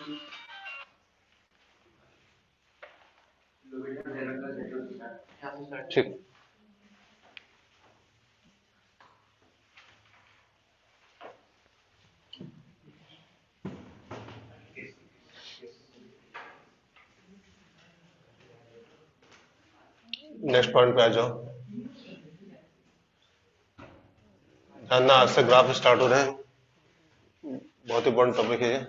ठीक। Next point पे आ जाओ। ध्यान ना, आज से ग्राफ स्टार्ट हो रहे हैं, बहुत इंपॉर्टेंट टॉपिक है ये।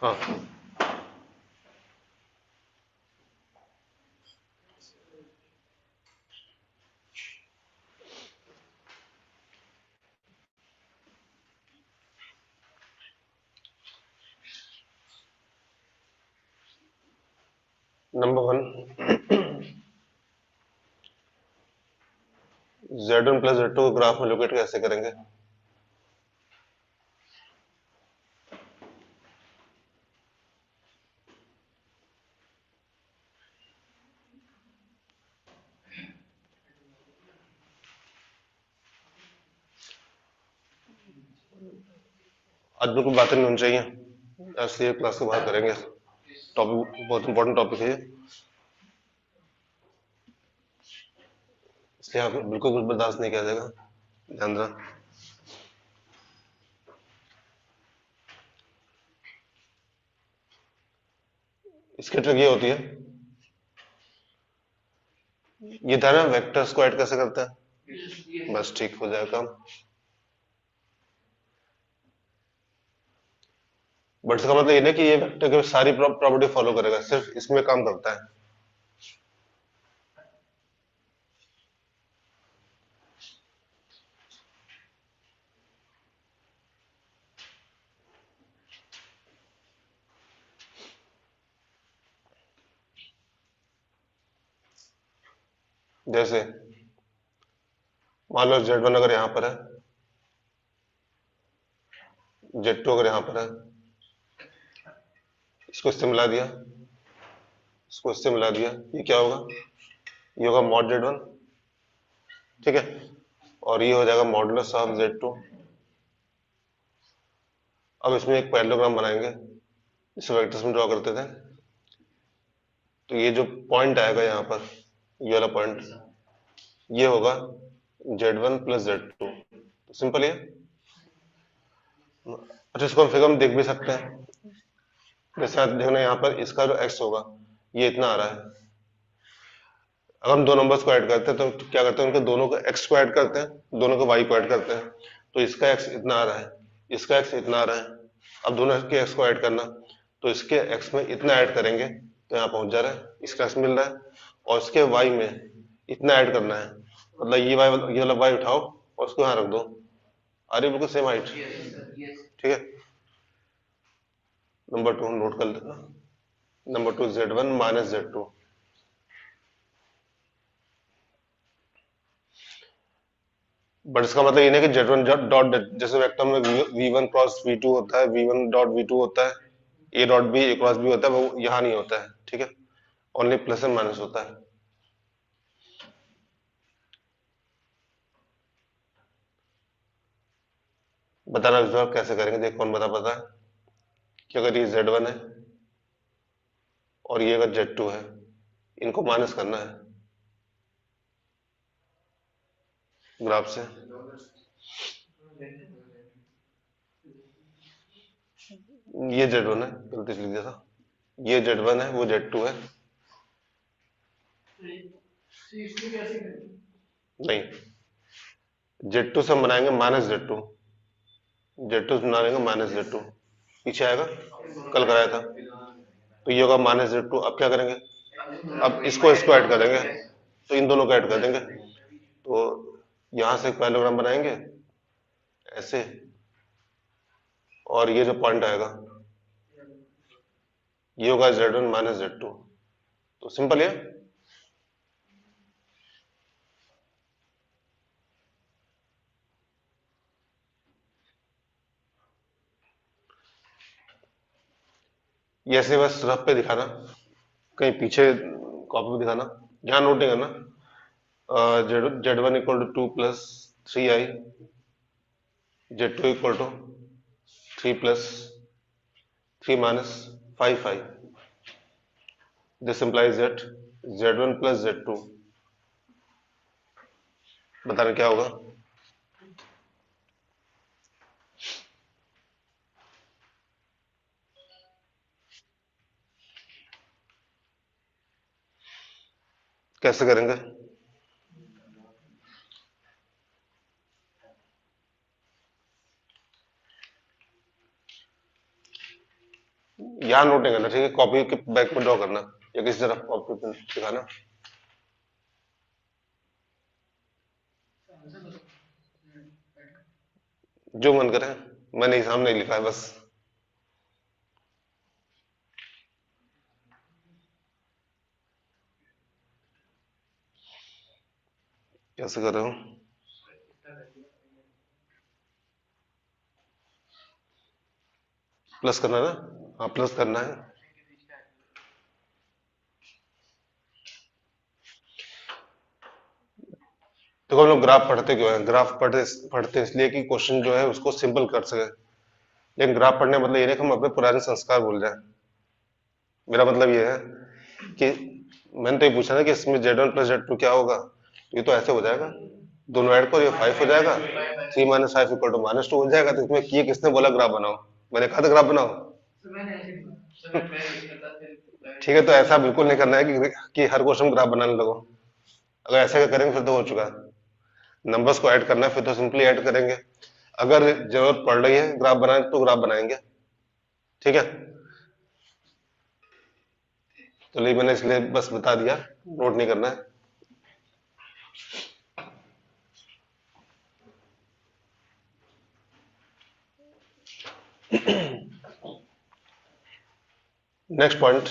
हाँ, नंबर 1, Z1 प्लस Z2 को ग्राफ में लोकेट कैसे करेंगे? आज बिल्कुल बातें नहीं होनी चाहिए, ऐसे क्लास के बाहर करेंगे। टॉपिक बहुत इंपॉर्टेंट टॉपिक है ये, इसलिए आप बिल्कुल कुछ बर्दाश्त नहीं किया जाएगा, ध्यान रखना। इसकी ट्रिक ये होती है, ये था ना वेक्टर्स को ऐड कैसे करते हैं, बस ठीक हो जाएगा काम। बट इसका मतलब ये नहीं कि ये वेक्टर की सारी प्रॉपर्टी फॉलो करेगा, सिर्फ इसमें काम करता है। जैसे मान लो Z1 अगर यहां पर है, Z2 अगर यहां पर है, इसको इससे मिला दिया, इसको इससे मिला दिया, ये क्या होगा, ये होगा मॉड Z1, ठीक है, और ये हो जाएगा मॉडुलस ऑफ Z2। अब इसमें एक पैरेललोग्राम बनाएंगे, इसे वेक्टर्स में ड्रॉ करते थे। तो ये जो पॉइंट आएगा यहाँ पर, ये वाला पॉइंट, ये होगा Z1 प्लस Z2। तो सिंपल है। अच्छा, इसको हम फिगर में देख भी सकते हैं, जैसे आप देखना यहाँ पर इसका जो x होगा ये इतना आ रहा है। अगर हम दो नंबर्स को ऐड करते हैं तो क्या करते हैं, उनके दोनों को x को ऐड करते हैं, दोनों को y को ऐड करते हैं, तो इसका x इतना आ रहा है, इसका x इतना आ रहा है। अब दोनों के x को ऐड करना, तो इसके x में इतना ऐड करेंगे तो यहाँ पहुंच जा रहा है, इसका x मिल रहा है, और इसके y में इतना ऐड करना है, मतलब ये y, ये वाला y उठाओ और उसको यहाँ रख दो, आ रही बिल्कुल सेम हाइट, ठीक है। नंबर 2 नोट कर लेना, number 2 Z1 minus Z2। But इसका मतलब ये नहीं कि Z1 डॉट, जैसे वेक्टर में V1 क्रॉस V2 होता है, V1 डॉट V2 होता है, A dot B A cross B होता है, वो यहाँ नहीं होता है, ठीक है, ओनली प्लस एंड माइनस होता है। बताना विश्वास कैसे करेंगे, देख कौन बता पाता है कि अगर ये Z1 है और ये अगर Z2 है, इनको माइनस करना है ग्राफ से। ये Z1 है, गलती से लिख दिया था, ये Z1 है, वो Z2 है, नहीं, Z2 से हम बनाएंगे माइनस Z2, Z2 से बनाएंगे माइनस Z2, पीछे आएगा, कल कराया था। तो ये होगा माइनस Z2। अब क्या करेंगे, अब इसको इसको ऐड कर देंगे, तो इन दोनों को ऐड कर देंगे, तो यहां से एक पैरेललोग्राम बनाएंगे ऐसे, और ये जो पॉइंट आएगा ये होगा Z1 माइनस Z2। तो सिंपल है। ये ऐसे बस रफ पे दिखाना, कहीं पीछे कॉपी पे दिखाना, यहाँ नोट नहीं करना। Z one equal to 2 + 3i, Z2 equal to 3 + 3 - 5i। This implies that Z1 + Z2, बताना क्या होगा? कैसे करेंगे? यहाँ नोट नहीं करना, ठीक है? कॉपी के बैक पे ड्रॉ करना या किसी तरफ कॉपी पे दिखाना, जो मन करे। मैंने सामने ही लिखा है बस। कैसे कर रहे हो? प्लस करना है ना? हाँ, प्लस करना है। देखो हम लोग ग्राफ पढ़ते क्यों हैं? ग्राफ पढ़ते इसलिए कि क्वेश्चन जो है उसको सिंपल कर सके। लेकिन ग्राफ पढ़ने का मतलब ये नहीं कि हम अपने पुराने संस्कार भूल जाए। मेरा मतलब ये है कि मैंने तो ये पूछा ना कि इसमें Z1 + Z2 क्या होगा, ये तो ऐसे हो जाएगा, दोनों ऐड करो, ये 5 हो जाएगा, 3 - 5 = -2 हो जाएगा। तो इसमें ये किसने बोला ग्राफ बनाओ? मैंने कहा था ग्राफ बनाओ। ठीक है, तो ऐसा बिल्कुल नहीं करना है कि हर क्वेश्चन ग्राफ बनाने लगो। अगर ऐसा करेंगे फिर तो हो चुका। नंबर्स को ऐड करना है फिर तो सिंपली ऐड करेंगे। अगर जरूरत पड़ रही है ग्राफ बनाने तो ग्राफ बनाएंगे, ठीक है? तो मैंने इसलिए बस बता दिया, नोट नहीं करना है। Next point,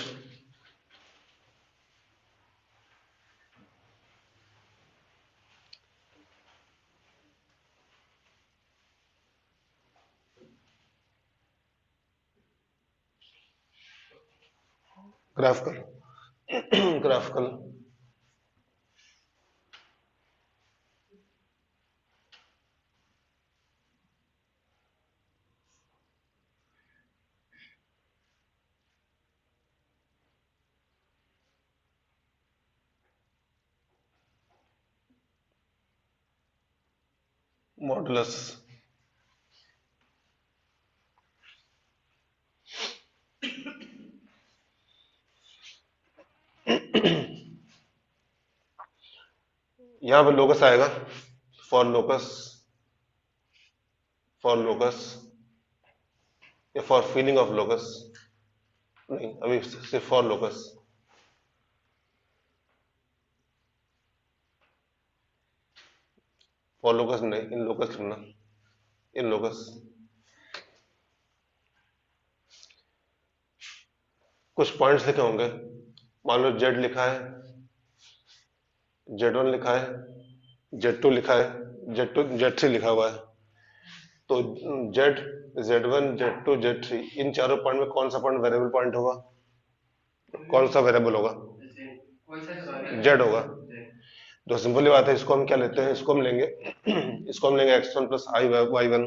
graphical graphical modulus. यहां पे लोकस आएगा, फॉर लोकस, फॉर लोकस या फॉर फीलिंग ऑफ लोकस। नहीं, अभी सिर्फ फॉर लोकस। फॉर लोकस नहीं, इन लोकस लिखना, इन लोकस। कुछ पॉइंट्स लिखे होंगे, मान लो जेड लिखा है, Z1 लिखा है, Z2 लिखा है, Z3 लिखा हुआ है। तो जेड, Z1, Z2, Z3, इन चारों पॉइंट में कौन सा पॉइंट वेरिएबल पॉइंट होगा? कौन सा वेरिएबल होगा? जेड होगा। तो सिंपली बात है, इसको हम क्या लेते हैं? इसको हम लेंगे इसको हम लेंगे x1 + i y1,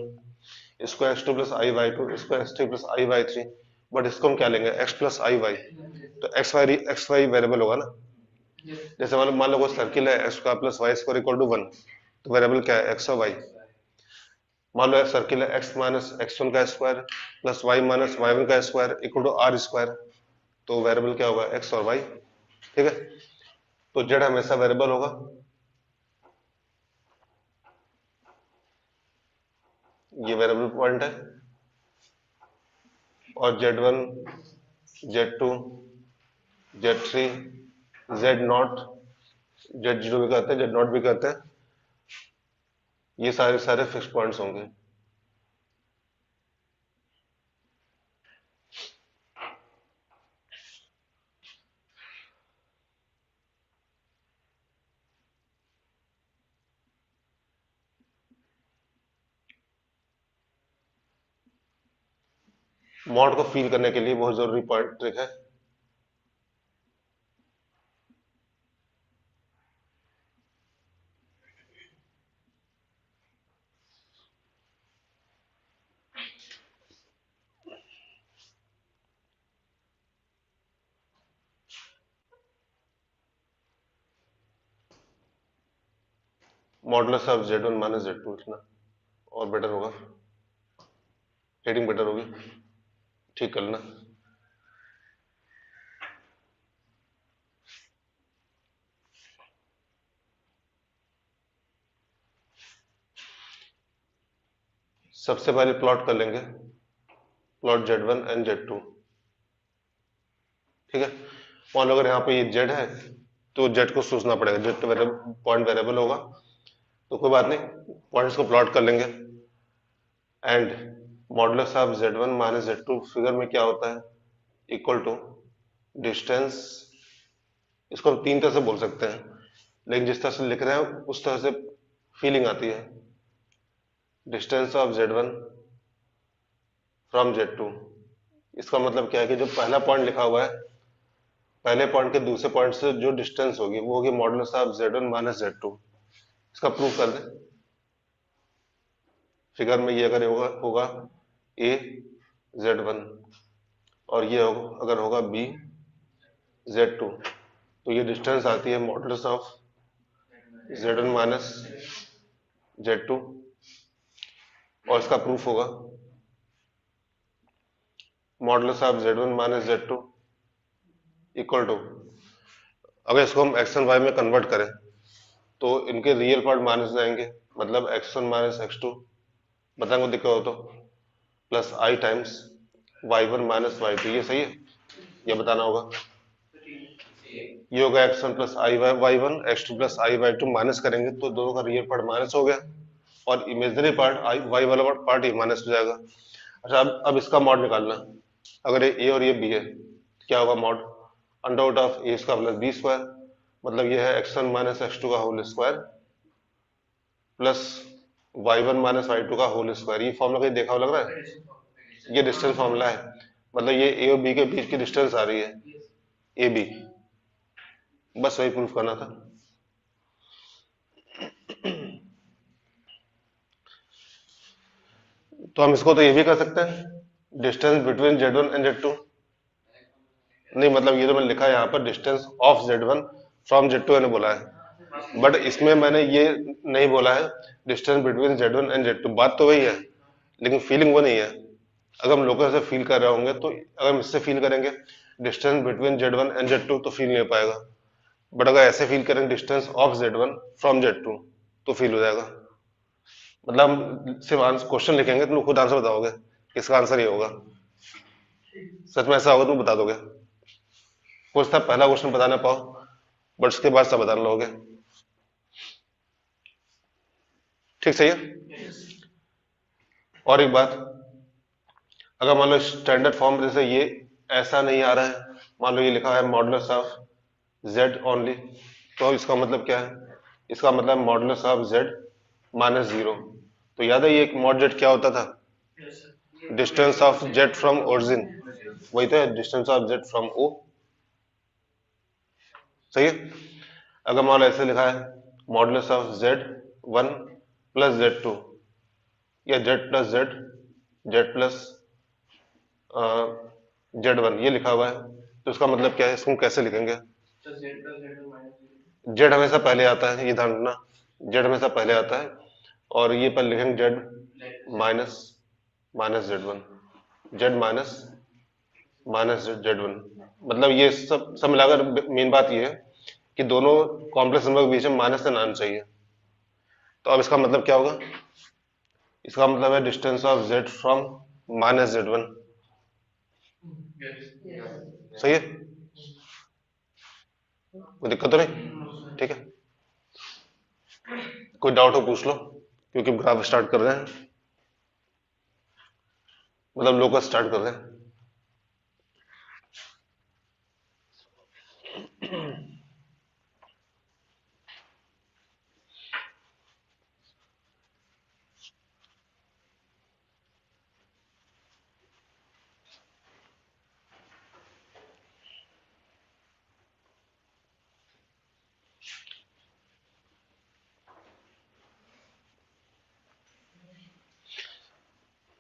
इसको x2 + i y2, इसको x3 + i y3। बट इसको हम क्या लेंगे? x + iy। तो एक्स वाई वेरिएबल होगा ना। जैसे मान लो कोई सर्किल है, x² + y² = 1, तो वेरिएबल क्या है? x और y। मान लो सर्किल है, x - x1² + y - y1² = r², तो वेरिएबल क्या होगा? x और y, ठीक है? तो जेड हमेशा वेरिएबल होगा, ये वेरिएबल पॉइंट है। और Z1, Z2, Z3, Z0, Z0 भी कहते हैं, Z0 भी कहते हैं, ये सारे सारे फिक्स पॉइंट्स होंगे। मॉड को फील करने के लिए बहुत जरूरी पॉइंट ट्रिक है। Modulus of Z1 minus Z2 लिखना और बेटर होगा, हेडिंग बेटर होगी, ठीक कर लेना। सबसे पहले प्लॉट कर लेंगे, प्लॉट Z1 एंड Z2, ठीक है। मान लो अगर यहाँ पे ये Z है तो Z को सोचना पड़ेगा, Z तो पॉइंट वेरिएबल होगा, तो कोई बात नहीं, पॉइंट्स को प्लॉट कर लेंगे। And modulus of Z1 minus Z2 figure में क्या होता है, इक्वल टू डिस्टेंस, इसको हम तीन तरह से बोल सकते हैं, लेकिन जिस तरह से लिख रहे हैं उस तरह से फीलिंग आती है। Distance of Z1 from Z2, इसका मतलब क्या है कि जो पहला पॉइंट लिखा हुआ है, पहले पॉइंट के दूसरे पॉइंट से जो डिस्टेंस होगी वो होगी modulus of Z1 minus Z2। इसका प्रूफ कर दें, फिगर में ये अगर होगा A Z1 और ये अगर होगा B Z2, तो ये डिस्टेंस आती है modulus of Z1 minus Z2, और इसका प्रूफ होगा modulus of Z1 minus Z2 equal to, अगर इसको हम x1 y में कन्वर्ट करें तो इनके रियल पार्ट माइनस जाएंगे, मतलब x1 माइनस x2, बताएंगे दिक्कत हो तो, plus i times y1 minus y2, ये सही है, ये बताना होगा। ये होगा x1 plus y1, x2 plus y2 minus करेंगे तो दोनों का रियल पार्ट माइनस हो गया, और इमेजिनरी पार्ट y वाला पार्ट ही माइनस हो जाएगा। अच्छा, अब इसका मॉड निकालना, अगर ये a और ये b है तो क्या होगा mod, under root of a square plus b square, मतलब ये है x1 माइनस x2 का whole square plus y1 minus y2 का होल स्क्वायर। ये फॉर्मूला कहीं देखा हुआ लग रहा है, ये डिस्टेंस फॉर्मूला है, मतलब ये a और b के बीच की डिस्टेंस आ रही है ए बी, बस वही प्रूफ करना था। तो हम इसको तो ये भी कर सकते हैं, distance between Z1 and Z2, नहीं मतलब ये तो मैंने लिखा है यहाँ पर distance of Z1 from Z2 मैंने बोला है, बट इसमें मैंने ये नहीं बोला है distance between Z1 and Z2, बात तो वही है लेकिन फीलिंग वो नहीं है। अगर हम लोकल से फील कर रहे होंगे तो अगर हम इससे फील करेंगे distance between Z1 and Z2 तो फील नहीं हो पाएगा, बट अगर ऐसे फील करेंगे distance of Z1 from Z2 तो फील हो जाएगा। मतलब हम सिर्फ क्वेश्चन लिखेंगे तुम खुद आंसर बताओगे, इसका आंसर ये होगा, सच में ऐसा होगा तुम बता दोगे, हो सकता है पहला क्वेश्चन बता ना पाओ बट उसके बाद सब बता लोगे, ठीक सही है। और एक बात, अगर मान लो स्टैंडर्ड फॉर्म जैसे ये ऐसा नहीं आ रहा है, मान लो ये लिखा है मॉडुलस ऑफ Z ओनली, तो इसका मतलब क्या है, इसका मतलब modulus of Z minus zero, तो याद है ये मॉड Z क्या होता था, distance of Z from origin, वही तो है distance of Z from O, सही है। अगर मान लो ऐसे लिखा है modulus of Z1 plus Z2 या Z plus Z plus Z1 ये लिखा हुआ है, तो इसका मतलब क्या है, इसको हम कैसे लिखेंगे, Z हमेशा पहले आता है, ये ध्यान रखना, Z हमेशा पहले आता है, और ये पर लिखेंगे Z minus minus Z1, Z minus minus Z1, मतलब ये सब मिलाकर मेन बात ये है कि दोनों कॉम्प्लेक्स नंबर के बीच में माइनस से आना चाहिए। तो अब इसका मतलब क्या होगा, इसका मतलब है distance of Z from minus Z1, सही है, कोई दिक्कत तो नहीं, ठीक है। कोई डाउट हो पूछ लो, क्योंकि ग्राफ स्टार्ट कर रहे हैं, मतलब लोकस स्टार्ट कर रहे हैं।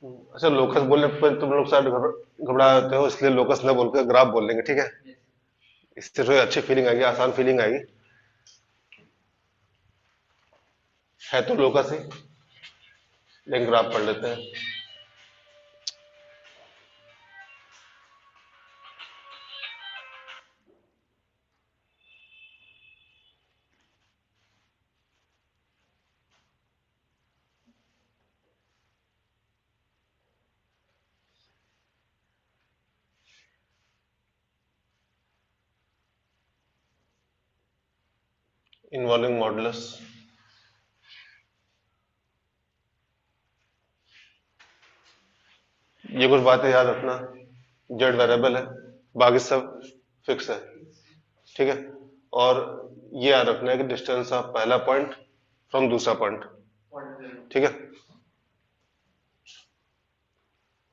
अच्छा, लोकस बोलने पर तुम लोग शायद घबरा जाते हो, इसलिए लोकस न बोलकर ग्राफ बोल लेंगे, ठीक है? इससे थोड़ी अच्छी फीलिंग आएगी, आसान फीलिंग आएगी। है तो लोकस ही, लेकिन ग्राफ पढ़ लेते हैं। Involving modulus. ये कुछ बातें याद रखना। जेड वेरिएबल है, बाकी सब फिक्स है, ठीक है? और ये याद रखना है कि डिस्टेंस ऑफ पहला पॉइंट फ्रॉम दूसरा पॉइंट, ठीक है?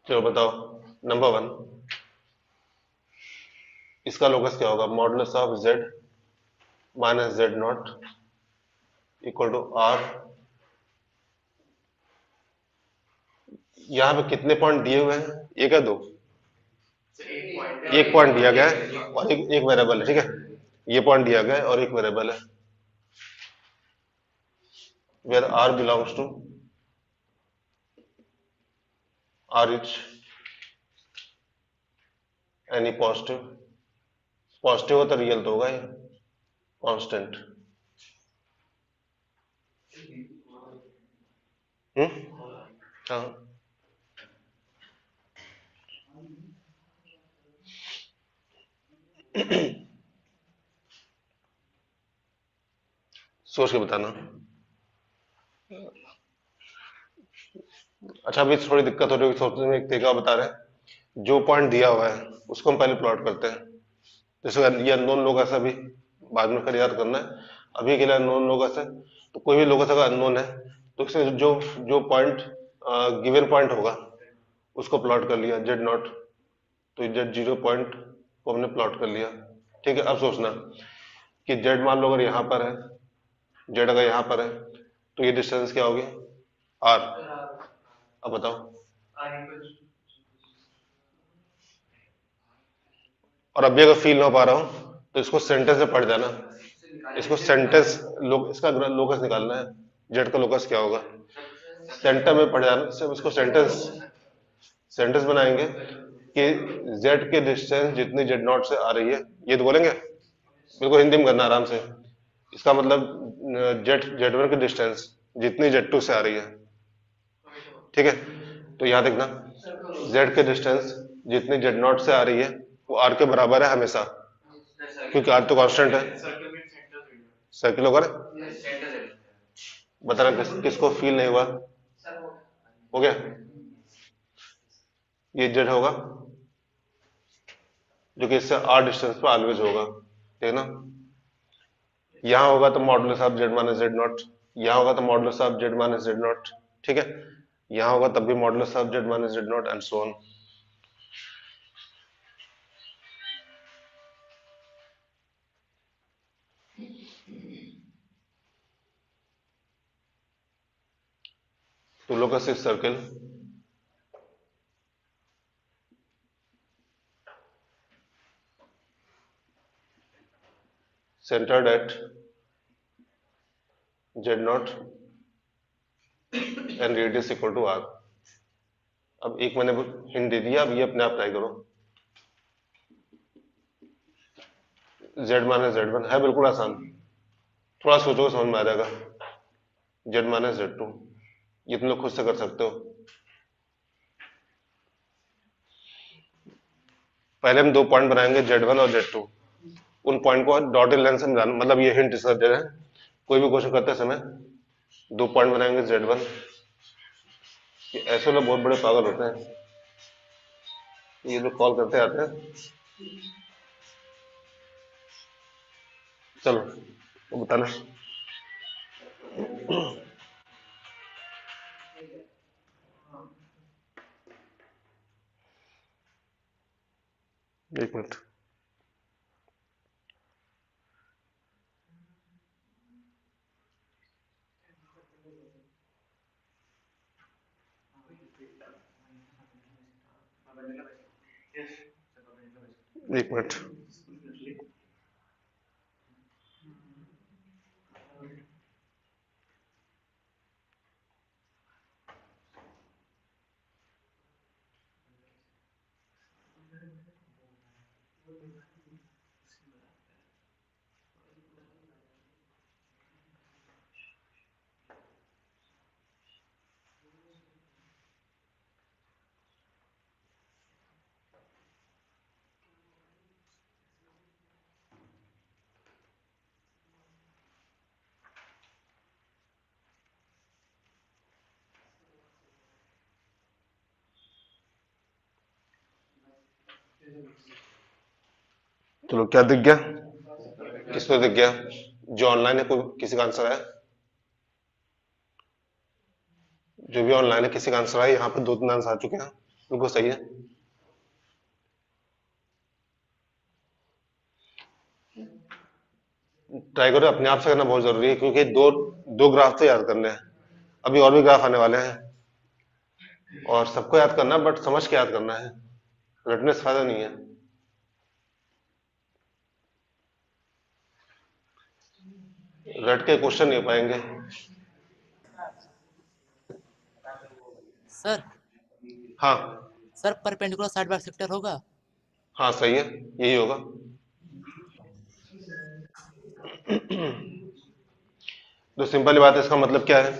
चलो बताओ, नंबर वन, इसका लोकस क्या होगा? Modulus of Z minus Z not equal to R. यहाँ पे कितने पॉइंट दिए हुए हैं? एक या दो? एक पॉइंट दिया गया है और एक एक वेरिएबल है, ठीक है? ये पॉइंट दिया गया है और एक वेरिएबल है, where R belongs to R is any positive. Positive हो तो रियल तो होगा ये, कांस्टेंट। हाँ, सोच के बताना। अच्छा, अभी थोड़ी दिक्कत हो रही है सोचने में, एक तरीका बता रहे हैं। जो पॉइंट दिया हुआ है उसको हम पहले प्लॉट करते हैं। जैसे ये अननोन लोकस है, अभी बाद में फिर याद करना है। अभी के लिए अननोन लोकस है, तो कोई भी लोकस अगर अननोन है तो इससे जो जो पॉइंट गिवन पॉइंट होगा उसको प्लॉट कर लिया, जेड नॉट। तो जेड जीरो पॉइंट को हमने प्लॉट कर लिया, ठीक है? अब सोचना कि जेड मान लो अगर यहाँ पर है, जेड अगर यहाँ पर है, तो ये डिस्टेंस क्या होगी? आर। अब बताओ। और अभी अगर फील ना हो पा रहा हूं तो इसको सेंटेंस में पढ़ जाना। इसको सेंटेंस इसका लोकस निकालना है, जेड का लोकस क्या होगा? सेंटर में पढ़ जाना, सिर्फ इसको सेंटेंस सेंटेंस बनाएंगे कि जेड के डिस्टेंस जितनी जेड नॉट से आ रही है, ये तो बोलेंगे। बिल्कुल हिंदी में करना आराम से। इसका मतलब जेड जेड वन की डिस्टेंस जितनी जेड टू से आ रही है, ठीक है? तो यहाँ देखना, जेड के डिस्टेंस जितनी जेड नॉट से आ रही है वो आर के बराबर है हमेशा, क्योंकि आर तो कांस्टेंट है। सर्किल होगा ना? बताना किसको फील नहीं हुआ? हो गया? ये जेड होगा जो कि इससे आर डिस्टेंस पर ऑलवेज होगा, ठीक है ना? यहाँ होगा तो modulus of Z minus Z nought, यहाँ होगा तो modulus of Z minus Z nought, ठीक है? यहाँ होगा तब भी modulus of Z minus Z nought and so on. तो locus is circle centered at z naught and radius equal to r। अब एक मैंने हिंट दे दिया, अब ये अपने आप ट्राई करो। z माइनस जेड वन है, बिल्कुल आसान। थोड़ा सोचो समझ में आ जाएगा। z माइनस जेड टू, ये तुम लोग खुद से कर सकते हो। पहले हम दो पॉइंट बनाएंगे, z1 और z2। उन पॉइंट को डॉटेड लाइन से मिलाना, मतलब ये हिंट इसका दे रहे हैं। कोई भी क्वेश्चन करते समय दो पॉइंट बनाएंगे z1। ऐसे लोग बहुत बड़े पागल होते हैं, ये लोग कॉल करते आते हैं। चलो वो बताना। एक मिनट। एक मिनट। चलो, क्या दिख गया? किसको दिख गया? जो ऑनलाइन है, कोई किसी का आंसर है? जो भी ऑनलाइन है, किसी का आंसर है? यहाँ पे 2-3 आंसर आ चुके हैं, बिल्कुल सही है। ट्राई करो, अपने आप से करना बहुत जरूरी है, क्योंकि दो दो ग्राफ तो याद करने हैं, अभी और भी ग्राफ आने वाले हैं, और सबको याद करना, बट समझ के याद करना है, रटने से फायदा नहीं है। रट के क्वेश्चन नहीं हो पाएंगे। सर हाँ। सर परपेंडिकुलर साइड बाइसेक्टर होगा? हाँ, सही है, यही होगा। तो सिंपल बात है, इसका मतलब क्या है?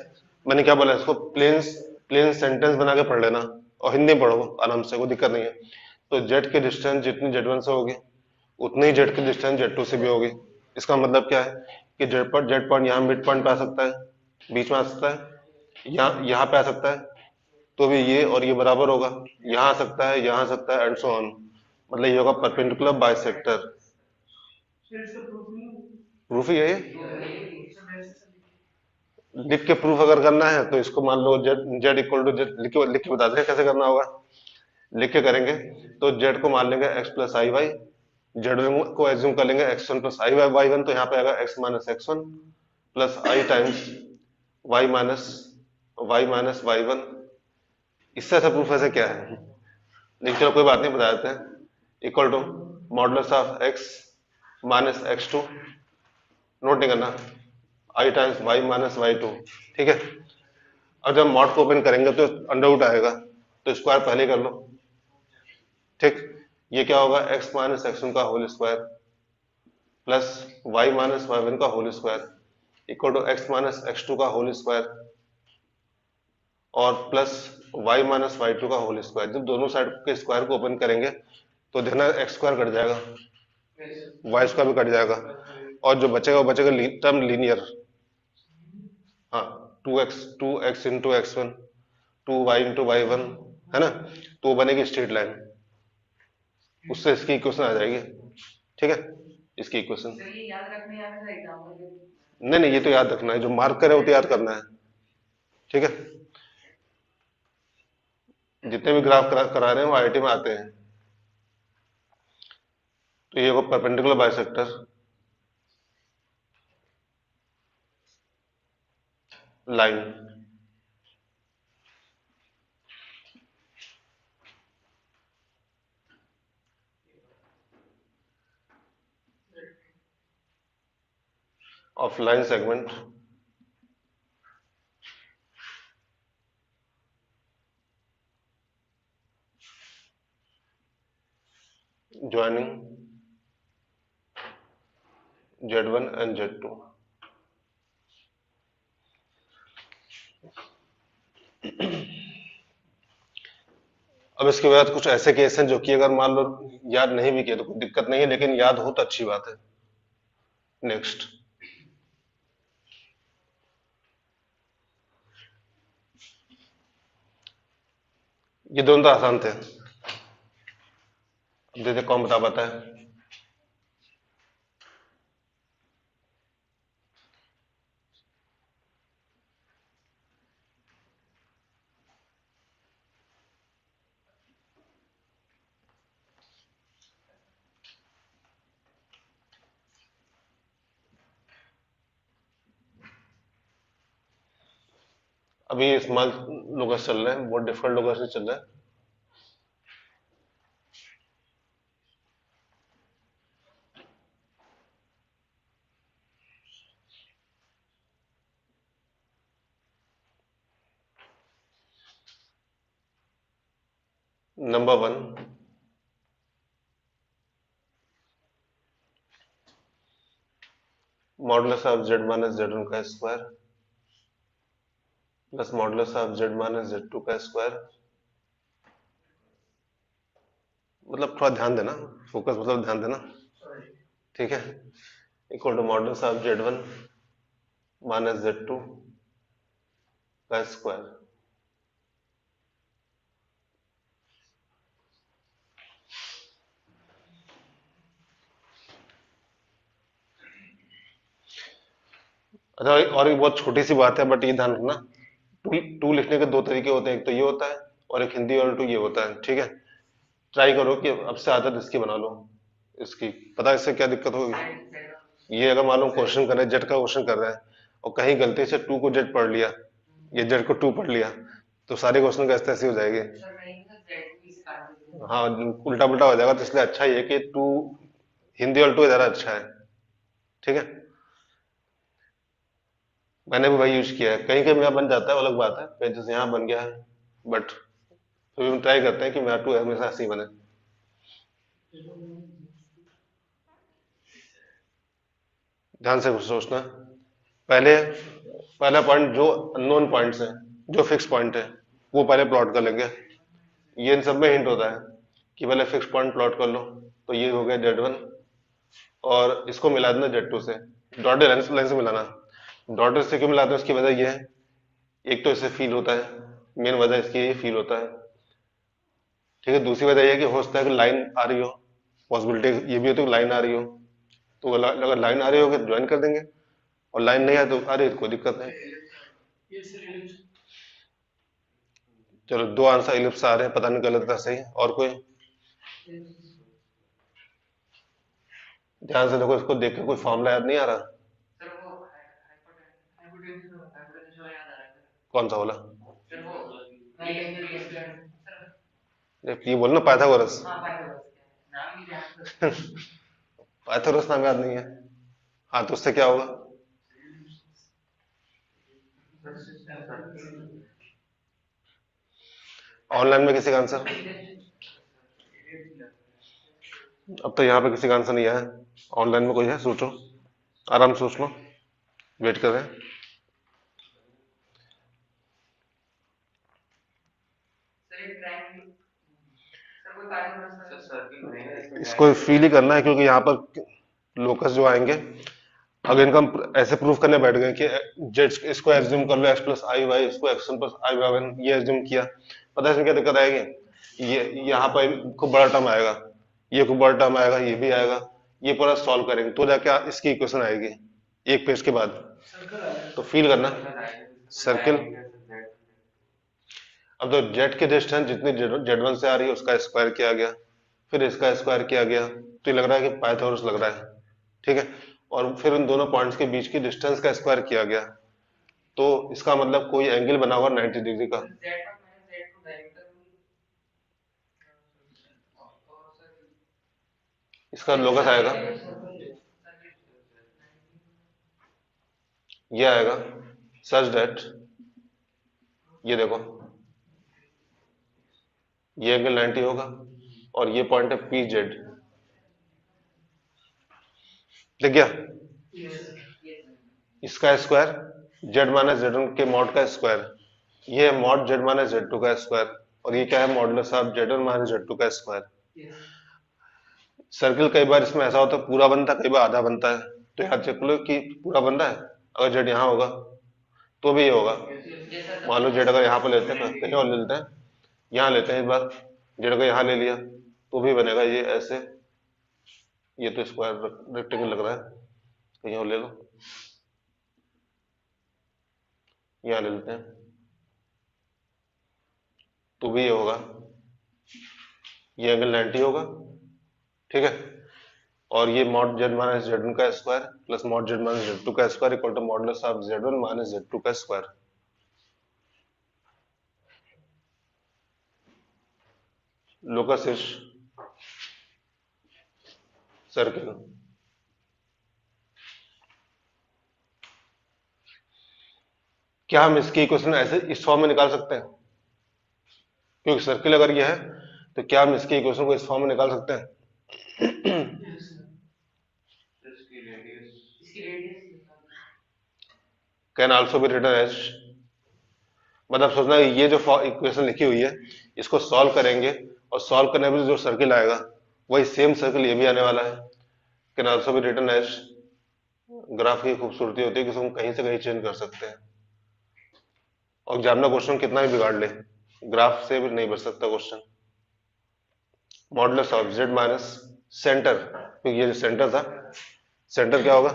मैंने क्या बोला, इसको प्लेन प्लेन सेंटेंस बना के पढ़ लेना, और हिंदी में पढ़ो आराम से, कोई दिक्कत नहीं है। तो जेड की डिस्टेंस जितनी जेड1 से होगी, उतनी ही जेड की डिस्टेंस जेड2 से भी होगी। इसका मतलब क्या है कि जेड पॉइंट यहाँ मिड पॉइंट पे आ सकता है, बीच में आ सकता है, यहाँ पे आ सकता है, तो भी ये और ये बराबर होगा, यहाँ आ सकता है, यहाँ आ सकता है, एंड सो ऑन। मतलब ये होगा परपेंडिकुलर बाइसेक्टर। प्रूफ ही है ये। लिख के प्रूफ अगर करना है तो इसको मान लो Z Z equal to Z, लिख के बता दें कैसे करना होगा। लिख के करेंगे तो जेड को मान लेंगे x plus I Y, Z को एज्यूम कर लेंगे x1 plus I Y one, तो यहाँ पे आएगा x माइनस x1 प्लस आई टाइम्स y माइनस y1। इससे ऐसा प्रूफ ऐसे क्या है, लेकिन चलो कोई बात नहीं, बता देते हैं। Equal to modulus of x minus x2, note नहीं करना, आई टाइम्स y माइनस y2। ठीक है। और जब मॉड को ओपन करेंगे तो अंडर रूट आएगा, तो स्क्वायर पहले कर लो। ठीक। ये क्या होगा, x माइनस x1 का whole square plus y minus y1 का whole square equal to x minus x2 का होल स्क्वायर और प्लस y माइनस y2 का होल स्क्वायर। जब दोनों साइड के स्क्वायर को ओपन करेंगे तो देखना एक्स स्क्वायर कट जाएगा, वाई स्क्वायर भी कट जाएगा, और जो बचेगा वो बचेगा टर्म लीनियर। हाँ, two X into x1, 2y into y1, है ना, तो वो बनेगी स्ट्रेट लाइन, उससे इसकी इक्वेशन आ जाएगी। ठीक है, इसकी इक्वेशन। नहीं नहीं, ये तो याद रखना है, जो मार्क करे वो तो याद करना है। ठीक है, जितने भी ग्राफ करा रहे हैं वो आईआईटी में आते हैं। तो ये होगा perpendicular bisector line of line segment joining Z1 and Z2। अब इसके बाद कुछ ऐसे केस हैं जो कि अगर मान लो याद नहीं भी किए तो कोई दिक्कत नहीं है, लेकिन याद हो तो अच्छी बात है। नेक्स्ट, ये दोनों तो आसान थे, अब देखते कौन बता पाता है। अभी स्मॉल लोकस चल रहे हैं, बहुत डिफिकल्ट लोकस नहीं चल रहे हैं। Number 1, modulus of z minus z1 का square plus modulus of z minus z2 का स्क्वायर, मतलब थोड़ा ध्यान देना, फोकस मतलब ध्यान देना, ठीक है, equal to modulus of z1 minus z2 का स्क्वायर। अच्छा, और एक बहुत छोटी सी बात है, बट ये ध्यान रखना, टू लिखने के दो तरीके होते हैं, एक तो ये होता है और एक हिंदी वाला टू ये होता है, ठीक है। ट्राई करो कि अब से आदत इसकी बना लो, इसकी। पता है इससे क्या दिक्कत होगी? ये अगर मालूम क्वेश्चन कर रहे हैं, जेड का क्वेश्चन कर रहे हैं, और कहीं गलती से टू को जेड पढ़ लिया, ये जेड को टू पढ़ लिया, तो सारे क्वेश्चन कैसे ऐसे हो जाएंगे। हाँ, उल्टा पुल्टा हो जाएगा, तो इसलिए अच्छा ये कि टू, हिंदी वाला टू ज्यादा अच्छा है, ठीक है। मैंने भी वही यूज किया है, कहीं कहीं मेरा बन जाता है, वो अलग बात है, कहीं जैसे यहाँ बन गया है, बट फिर हम ट्राई करते हैं कि मेरा टू हमेशा ऐसे ही बने। ध्यान से सोचना, पहले पहला पॉइंट जो अननोन पॉइंट्स है, जो फिक्स पॉइंट है, वो पहले प्लॉट कर लेंगे। ये इन सब में हिंट होता है कि पहले फिक्स पॉइंट प्लॉट कर लो। तो ये हो गया Z1, और इसको मिला देना Z2 से, डॉटेड लाइन से मिलाना। डॉटेड से क्यों मिलाते हैं, उसकी वजह ये है, एक तो इससे फील होता है, मेन वजह इसकी ये फील होता है, ठीक है। दूसरी वजह ये है कि हो सकता है कि लाइन आ रही हो, पॉसिबिलिटी ये भी होती है कि लाइन आ रही हो, तो अगर लाइन आ रही होगी तो ज्वाइन कर देंगे, और लाइन नहीं आए तो आ रही है तो कोई दिक्कत नहीं। चलो, दो आंसर इलिप्स आ रहे हैं, पता नहीं गलत था सही, और कोई? ध्यान से देखो, इसको देख के कोई फॉर्मूला याद नहीं आ रहा? कौन सा वाला? ये बोलना पाइथागोरस। पाइथागोरस नाम याद नहीं है? हाँ, तो उससे क्या होगा? ऑनलाइन में किसी का आंसर? अब तो यहाँ पे किसी का आंसर नहीं आया। ऑनलाइन में कोई है? सोचो, आराम से सोच लो, वेट कर रहे हैं। इसको फील ही करना है, क्योंकि यहाँ पर लोकस जो आएंगे, अगर इनका हम ऐसे प्रूफ करने बैठ गए कि जेड इसको एज्यूम कर लो एक्स प्लस आई वाई, इसको x plus I Y one, ये एज्यूम किया, पता है इसमें क्या दिक्कत आएगी? ये यहाँ पर खूब बड़ा टर्म आएगा, ये खूब बड़ा टर्म आएगा, ये भी आएगा, ये पूरा सॉल्व करेंगे तो जाके इसकी इक्वेशन आएगी एक पेज के बाद। तो फील करना, सर्किल। अब तो जेड की डिस्टेंस जितनी जेड1 से आ रही है उसका स्क्वायर किया गया, फिर इसका स्क्वायर किया गया, तो ये लग रहा है कि पाइथागोरस लग रहा है, ठीक है। और फिर उन दोनों पॉइंट्स के बीच की डिस्टेंस का स्क्वायर किया गया, तो इसका मतलब कोई एंगल बना हुआ 90 डिग्री का। इसका लोकस आएगा, ये आएगा सच दैट, ये देखो, ये एंगल 90 होगा, और ये पॉइंट है पी जेड, दिख गया? इसका स्क्वायर जेड माइनस जेड के मॉड का स्क्वायर, ये है मॉड जेड माइनस जेड का स्क्वायर, और ये क्या है, मॉडुलस ऑफ जेड1 माइनस जेड2 का स्क्वायर। सर्किल कई बार इसमें ऐसा होता है पूरा बनता है, कई बार आधा बनता है, तो याद रख लो कि पूरा बन रहा है। अगर जेड यहाँ होगा तो भी ये होगा, मान लो जेड अगर यहाँ पर लेते हैं, कहीं और ले लेते हैं, यहाँ लेते हैं इस बार, जेड अगर यहाँ ले लिया तो भी बनेगा ये ऐसे, ये तो स्क्वायर रेक्टेंगल लग रहा है, कहीं और ले लो, यहाँ ले लेते हैं, तो भी ये होगा, ये एंगल 90 होगा, ठीक है। और ये mod Z minus Z one का square plus mod Z minus Z two का square equal to modulus of Z one minus Z two का स्क्वायर। Locus is circle. क्या हम इसकी इक्वेशन ऐसे इस फॉर्म में निकाल सकते हैं? क्योंकि सर्किल अगर ये है तो क्या हम इसकी इक्वेशन को इस फॉर्म में निकाल सकते हैं? Can also be written as, मतलब सोचना ये जो इक्वेशन लिखी हुई है इसको सॉल्व करेंगे और सॉल्व करने में जो सर्किल आएगा वही सेम सर्किल ये भी आने वाला है। Can also be written as, graph की खूबसूरती होती है कि उसको हम कहीं से कहीं चेंज कर सकते हैं और एग्जामिनर क्वेश्चन कितना भी बिगाड़ ले, ग्राफ से भी नहीं बच सकता question. Modulus of Z minus centre, क्योंकि ये जो सेंटर था, सेंटर क्या होगा?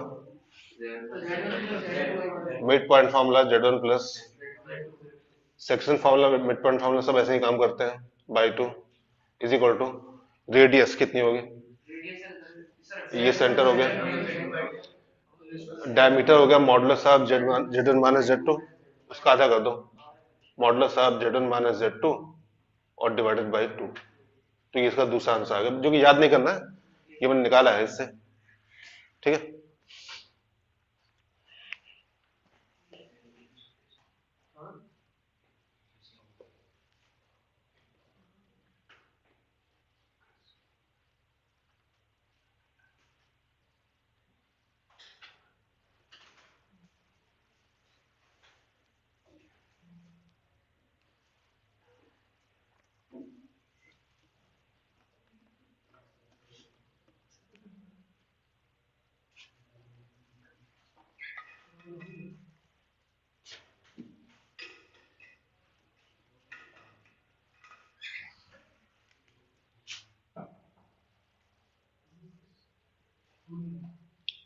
Mid point formula Z1 plus section formula, mid point formula सब ऐसे ही काम करते हैं, by 2 is equal to radius कितनी होगी, ये सेंटर हो गया, डायमीटर हो गया modulus of Z1 minus Z2, उसका आधा कर दो, modulus of Z1 minus Z2 और डिवाइडेड बाई 2। तो ये इसका दूसरा आंसर आ गया, जो कि याद नहीं करना है, ये मैंने निकाला है इससे, ठीक है।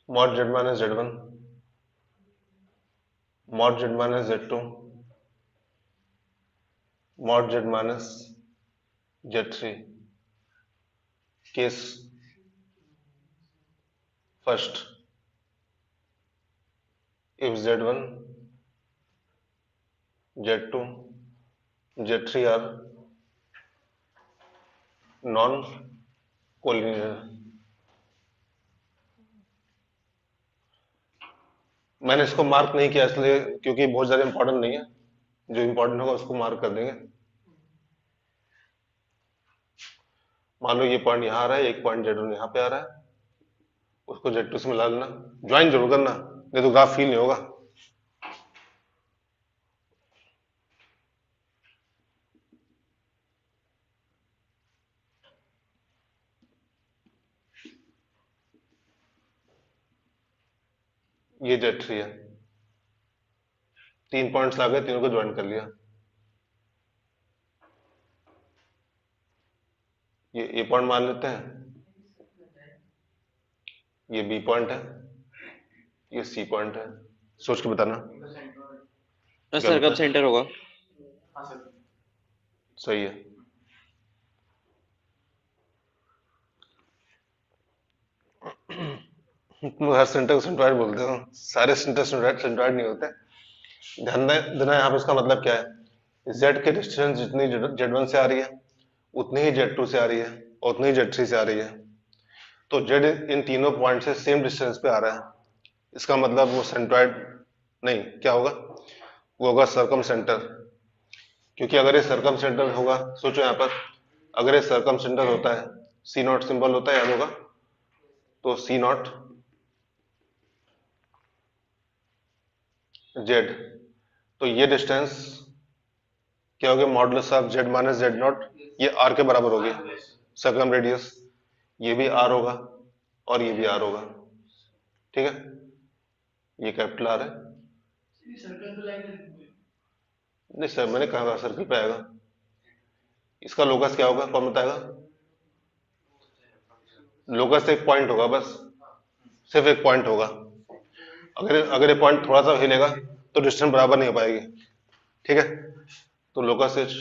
Mod Z minus Z1, mod Z minus Z2, mod Z minus Z3, case first, if Z1, Z2, Z3 are non collinear. मैंने इसको मार्क नहीं किया इसलिए क्योंकि बहुत ज्यादा इंपॉर्टेंट नहीं है, जो इंपॉर्टेंट होगा उसको मार्क कर देंगे। मान लो ये पॉइंट यहाँ आ रहा है, एक पॉइंट Z1 यहाँ पे आ रहा है, उसको Z2 से मिला लेना, ज्वाइन जरूर करना, नहीं तो ग्राफ फील नहीं होगा। ये Z3 है, 3 पॉइंट्स आ गए, तीनों को ज्वाइन कर लिया। ये पॉइंट मान लेते हैं, ये B पॉइंट है, ये C पॉइंट है, सोच के बताना। क्या सर लगता कब है? सेंटर होगा? सही है। तुम हर सेंटर को सेंट्रॉइड बोलते हो, सारे सेंटर सेंट्रॉइड नहीं होते। ध्यान देना यहाँ पे इसका मतलब क्या है, Z के डिस्टेंस जितनी Z1 से आ रही है उतनी ही Z2 से आ रही है और उतनी ही Z3 से आ रही है, तो Z इन तीनों पॉइंट से सेम डिस्टेंस पे आ रहा है, इसका मतलब वो सेंट्रॉइड नहीं, क्या होगा, वो होगा सर्कम सेंटर। क्योंकि अगर ये सर्कम सेंटर होगा, सोचो यहाँ पर, अगर ये सर्कम सेंटर होता है, C नॉट सिंबल होता है, याद होगा, तो C नॉट Z, तो ये डिस्टेंस क्या हो गया, modulus of Z minus Z not, ये R के बराबर होगी, सर्कम रेडियस, ये भी R होगा और ये भी R होगा, ठीक है, ये कैपिटल R है। नहीं सर, मैंने कहा सर्कल पे आएगा, इसका लोकस क्या होगा, कौन बताएगा? लोकस एक पॉइंट होगा बस, सिर्फ एक पॉइंट होगा, अगर ये पॉइंट थोड़ा सा हिलेगा तो डिस्टेंस बराबर नहीं हो पाएगी, ठीक है। तो locus is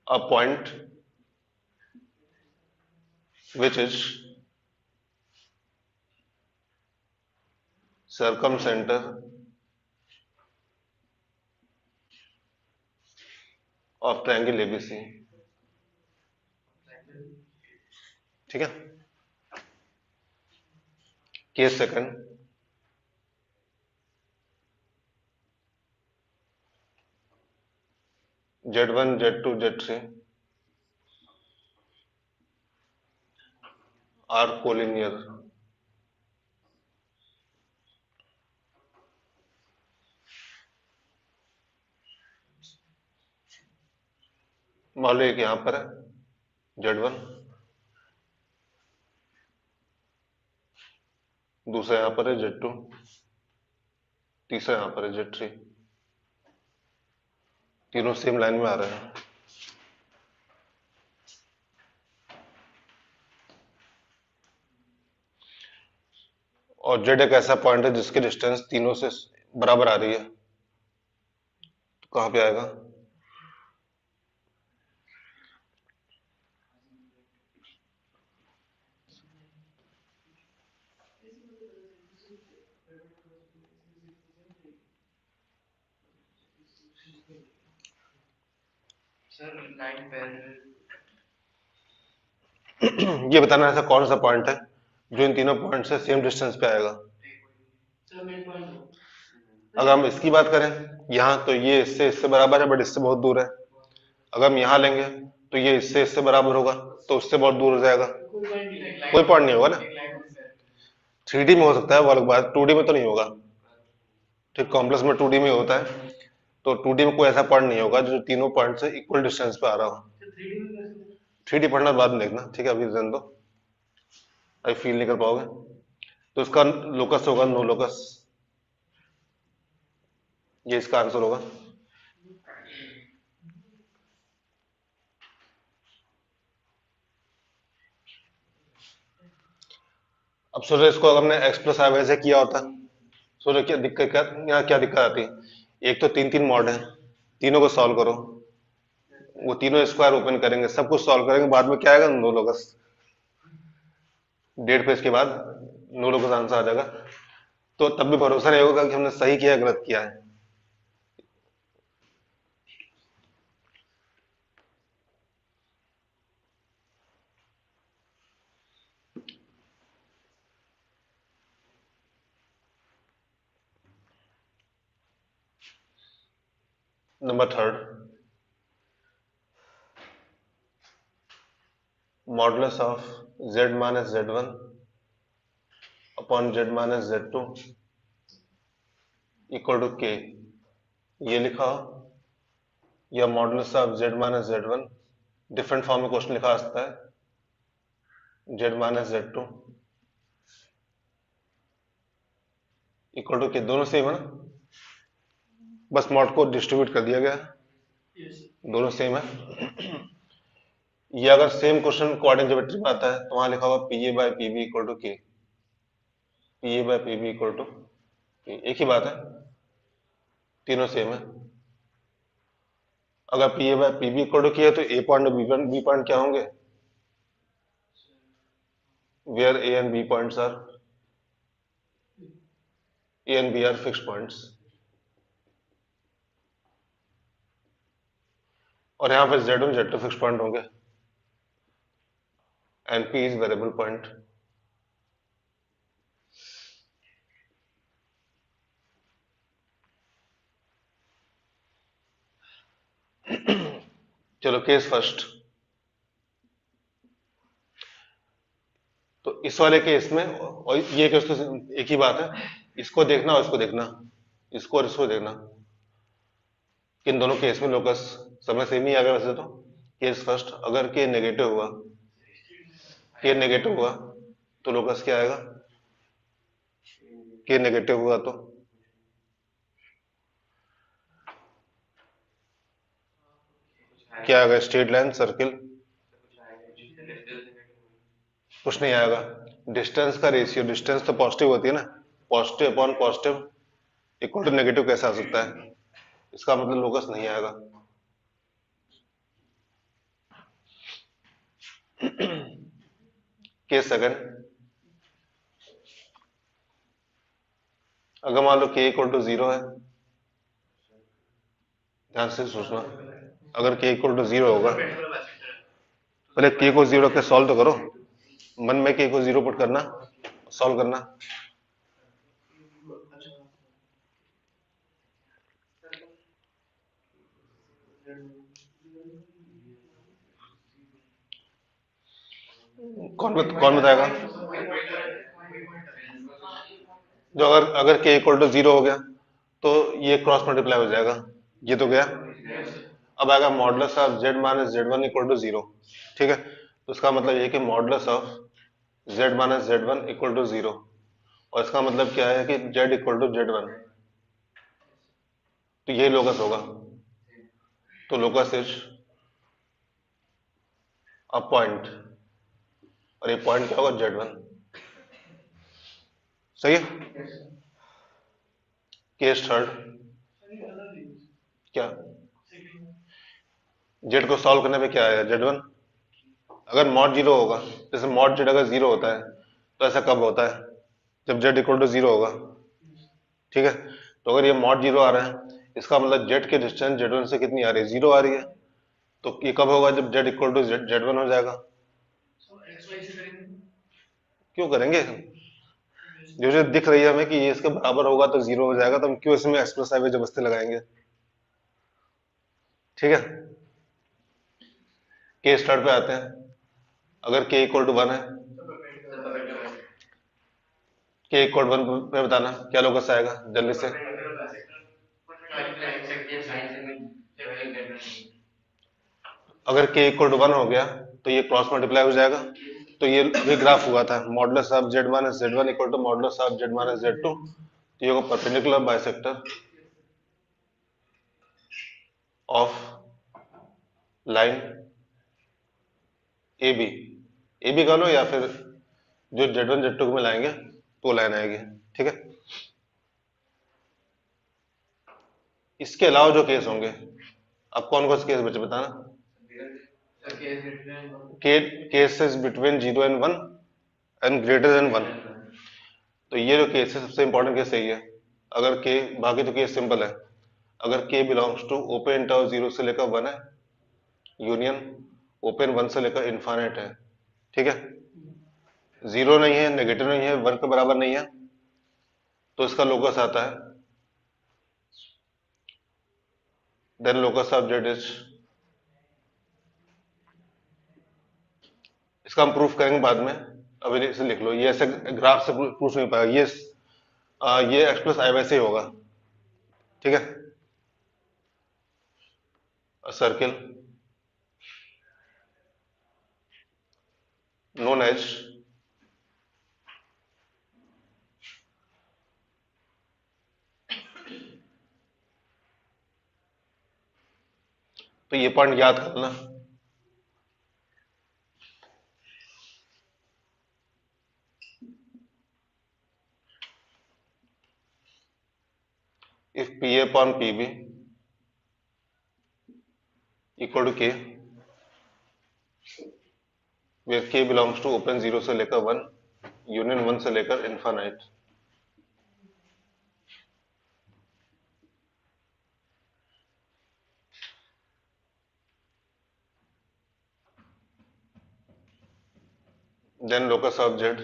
a point which is circumcenter of triangle ABC, ठीक है। Case second, Z1 Z2 Z3 are collinear. मान लो एक यहां पर है Z1, दूसरा यहां पर है Z2, तीसरा यहां पर है Z3, तीनों सेम लाइन में आ रहे हैं। और Z एक ऐसा पॉइंट है जिसकी डिस्टेंस तीनों से बराबर आ रही है, तो कहां पे आएगा? ये बताना ऐसा कौन सा पॉइंट है जो इन तीनों पॉइंट से सेम डिस्टेंस पे आएगा। अगर हम इसकी बात करें यहाँ, तो ये इससे बराबर है बट इससे बहुत दूर है। अगर हम यहाँ लेंगे तो ये इससे बराबर होगा, तो उससे बहुत दूर हो जाएगा। कोई पॉइंट नहीं होगा ना। 3D में हो सकता है वो अलग बात, 2D में तो नहीं होगा। ठीक, कॉम्प्लेक्स में 2D में होता है, तो 2D में कोई ऐसा पॉइंट नहीं होगा जो तीनों पॉइंट से इक्वल डिस्टेंस पे आ रहा हो। 3D पढ़ना बाद में देखना, ठीक है, अभी रहने दो, अभी फील नहीं कर पाओगे। तो इसका लोकस होगा नो लोकस, ये इसका आंसर होगा। अब सोचो इसको अगर हमने x प्लस आई से किया होता, सोचो क्या दिक्कत, क्या यहाँ क्या दिक्कत आती। एक तो तीन तीन मॉड है, तीनों को सॉल्व करो, वो तीनों स्क्वायर ओपन करेंगे, सब कुछ सॉल्व करेंगे, बाद में क्या आएगा? No locus. 1.5 पेज के बाद नो लोकस आंसर आ जाएगा। तो तब भी भरोसा नहीं होगा कि हमने सही किया गलत किया है। Number third, modulus of z minus Z1 upon z minus Z2 equal to k, ये लिखा हो, या modulus of z minus Z1, different form में क्वेश्चन लिखा आ सकता है, z minus Z2 equal to k, दोनों सेम है ना, बस मॉड को डिस्ट्रीब्यूट कर दिया गया, दोनों सेम है। ये अगर सेम क्वेश्चन कोऑर्डिनेट ज्योमेट्री में आता है तो वहां लिखा होगा P A by P B equal to K, P A by P B equal to K, एक ही बात है, तीनों सेम है। अगर P A by P B equal to K है तो ए पॉइंट और बी पॉइंट क्या होंगे? Where A and B points are, A and B are fix points, और यहाँ पे जेड और जेड2 फिक्स पॉइंट होंगे and P is variable point. चलो केस फर्स्ट, तो इस वाले केस में और ये केस तो एक ही बात है, इसको देखना और इसको देखना, इसको और इसको देखना, इन दोनों केस में लोकस समय सेम ही आ गया वैसे तो। केस फर्स्ट, अगर के नेगेटिव हुआ, के नेगेटिव हुआ तो लोकस क्या आएगा? के नेगेटिव हुआ तो क्या आएगा? स्ट्रेट लाइन, सर्किल, कुछ नहीं आएगा। डिस्टेंस का रेशियो, डिस्टेंस तो पॉजिटिव होती है ना, positive upon positive equal to negative कैसे आ सकता है? इसका मतलब लोकस नहीं आएगा। केस सेकंड, अगर मान लो k इक्वल टू 0 है, ध्यान से सोचना, अगर k इक्वल टू 0 होगा, पहले k को 0 के सॉल्व तो करो, मन में k को 0 पुट करना, सॉल्व करना। कौन बताएगा? जो अगर अगर के इक्वल टू जीरो हो गया तो ये क्रॉस मल्टीप्लाई हो जाएगा, ये तो गया। अब आएगा modulus of Z minus Z one equal to zero, ठीक है। तो इसका मतलब ये कि modulus of Z minus Z one equal to zero, और इसका मतलब क्या है कि Z equal to Z one, तो ये लोकस होगा। तो लोकस इज अ पॉइंट, और ये पॉइंट क्या होगा? Z one. सही है। केस थर्ड क्या? जेड को सॉल्व करने पे क्या आएगा? Z one. अगर मॉड जीरो होगा, जैसे मॉड जेड अगर जीरो होता है तो ऐसा कब होता है? जब जेड इक्वल टू जीरो होगा, ठीक है। तो अगर ये मॉड जीरो आ रहा है, इसका मतलब जेड की डिस्टेंस जेड वन से कितनी आ रही है? जीरो आ रही है। तो ये कब होगा? जब Z equal to Z one हो जाएगा। क्यों करेंगे? जो जो दिख रही है हमें कि ये इसके बराबर होगा तो जीरो हो जाएगा, तो हम क्यों इसमें एक्स प्लस आई जबरदस्ती लगाएंगे? ठीक है। के स्टार्ट पे आते हैं। अगर के इक्वल टू वन है, के इक्वल वन पे बताना क्या लोकस आएगा जल्दी से। अगर के इक्वल टू वन हो गया तो ये क्रॉस मल्टीप्लाई हो जाएगा। तो ये भी ग्राफ हुआ था, modulus of Z minus Z one equal to modulus of Z minus Z two. तो ये होगा perpendicular bisector of line A B. A B का लो या फिर जो जेड वन जेड टू को मिलाएंगे तो लाइन आएगी, ठीक है। इसके अलावा जो केस होंगे, अब कौन कौन से केस बचे बताना। Cases between zero and one and greater than one. तो ये जो केस है सबसे इंपॉर्टेंट केस यही है। अगर के, बाकी तो केस सिंपल है। अगर K belongs to open interval zero से लेकर वन है, यूनियन ओपन वन से लेकर इनफाइनाइट है, ठीक है। जीरो नहीं है, नेगेटिव नहीं है, वन के बराबर नहीं है, तो इसका लोकस आता है then locus of Z is, इसका हम प्रूफ करेंगे बाद में, अभी इसे लिख लो। ये ऐसे ग्राफ से प्रूफ नहीं पाएगा, ये एक्स प्लस आई वैसे ही होगा, ठीक है। सर्किल known as तो ये पॉइंट याद करना। If P A upon P B equal to K, where K belongs to open zero से लेकर वन, यूनियन वन से लेकर infinite, then locus of Z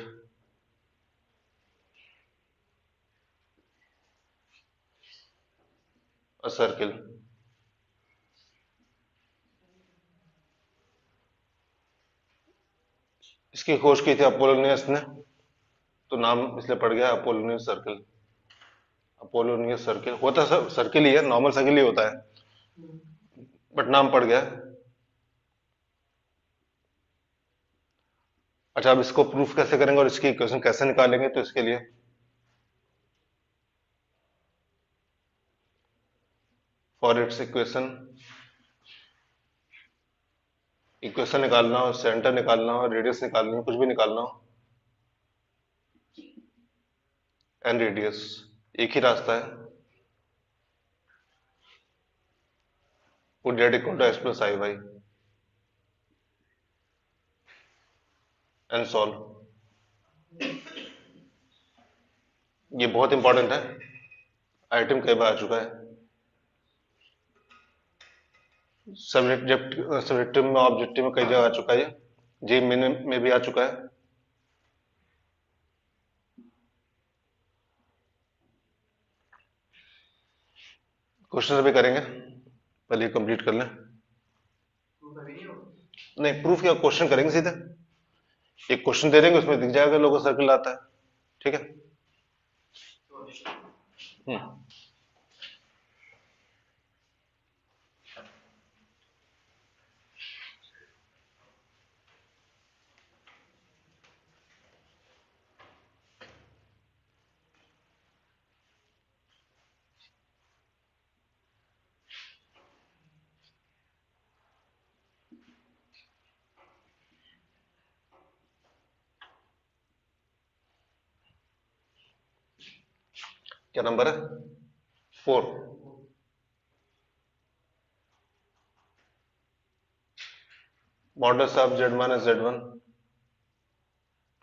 a circle. इसकी खोज की थी अपोलोनियस ने, तो नाम इसलिए पड़ गया अपोलोनियस सर्किल। अपोलोनियस सर्किल होता सर्किल ही है, नॉर्मल सर्किल ही होता है, बट नाम पड़ गया। अच्छा, अब इसको प्रूफ कैसे करेंगे और इसकी इक्वेशन कैसे निकालेंगे? तो इसके लिए फॉर इट्स इक्वेशन निकालना हो, सेंटर निकालना हो, रेडियस निकालनी हो, कुछ भी निकालना हो, एन रेडियस, एक ही रास्ता है, put Z equal to X plus I Y and solve. ये बहुत इंपॉर्टेंट है, आइटम कई बार आ चुका है, सब्जेक्टिव में ऑब्जेक्टिव में कई जगह आ चुका है, ये में भी आ चुका है। क्वेश्चन भी करेंगे, पहले कंप्लीट कर लें। नहीं, प्रूफ क्या, क्वेश्चन करेंगे सीधे, एक क्वेश्चन दे देंगे, उसमें दिख जाएगा लोगों सर्कल आता है। ठीक है। क्या नंबर है? 4। Modulus of z minus z1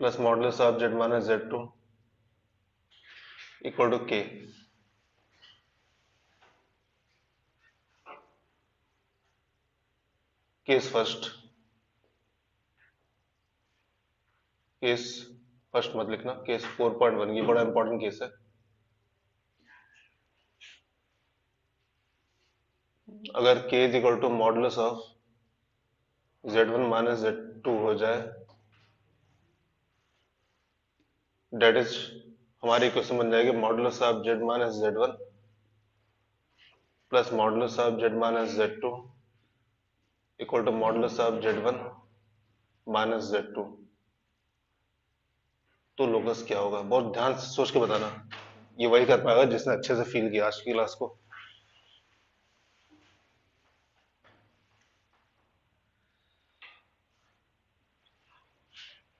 plus modulus of z minus z2 equal to k। Case first, case first मत लिखना, केस 4.1, ये बड़ा इंपॉर्टेंट केस है। अगर k is equal to modulus of z1 minus z2 हो जाए, that is हमारी equation बन जाएगी modulus of z minus z1 plus modulus of z minus z2 equal to modulus of z1 minus z2। तो locus क्या होगा? बहुत ध्यान से सोच के बताना। ये वही कर पाएगा जिसने अच्छे से फील किया आज की क्लास को।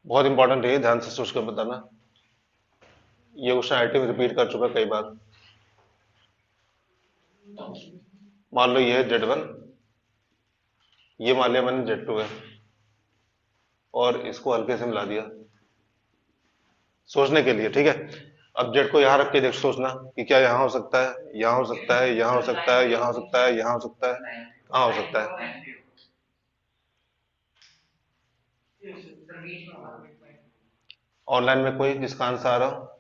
बहुत इंपॉर्टेंट है, ध्यान से सोच कर बताना। ये क्वेश्चन आईटी में रिपीट कर चुका कई बार। मान लो ये है Z1, ये मान लिया मैंने Z2 है, और इसको हल्के से मिला दिया सोचने के लिए। ठीक है। अब जेड को यहां रख के देख सोचना कि क्या यहां हो सकता है, यहां हो सकता है, यहां हो सकता है, यहां हो सकता है, यहां हो सकता है, कहां हो सकता है? ऑनलाइन में कोई जिसका आंसर आ रहा हो?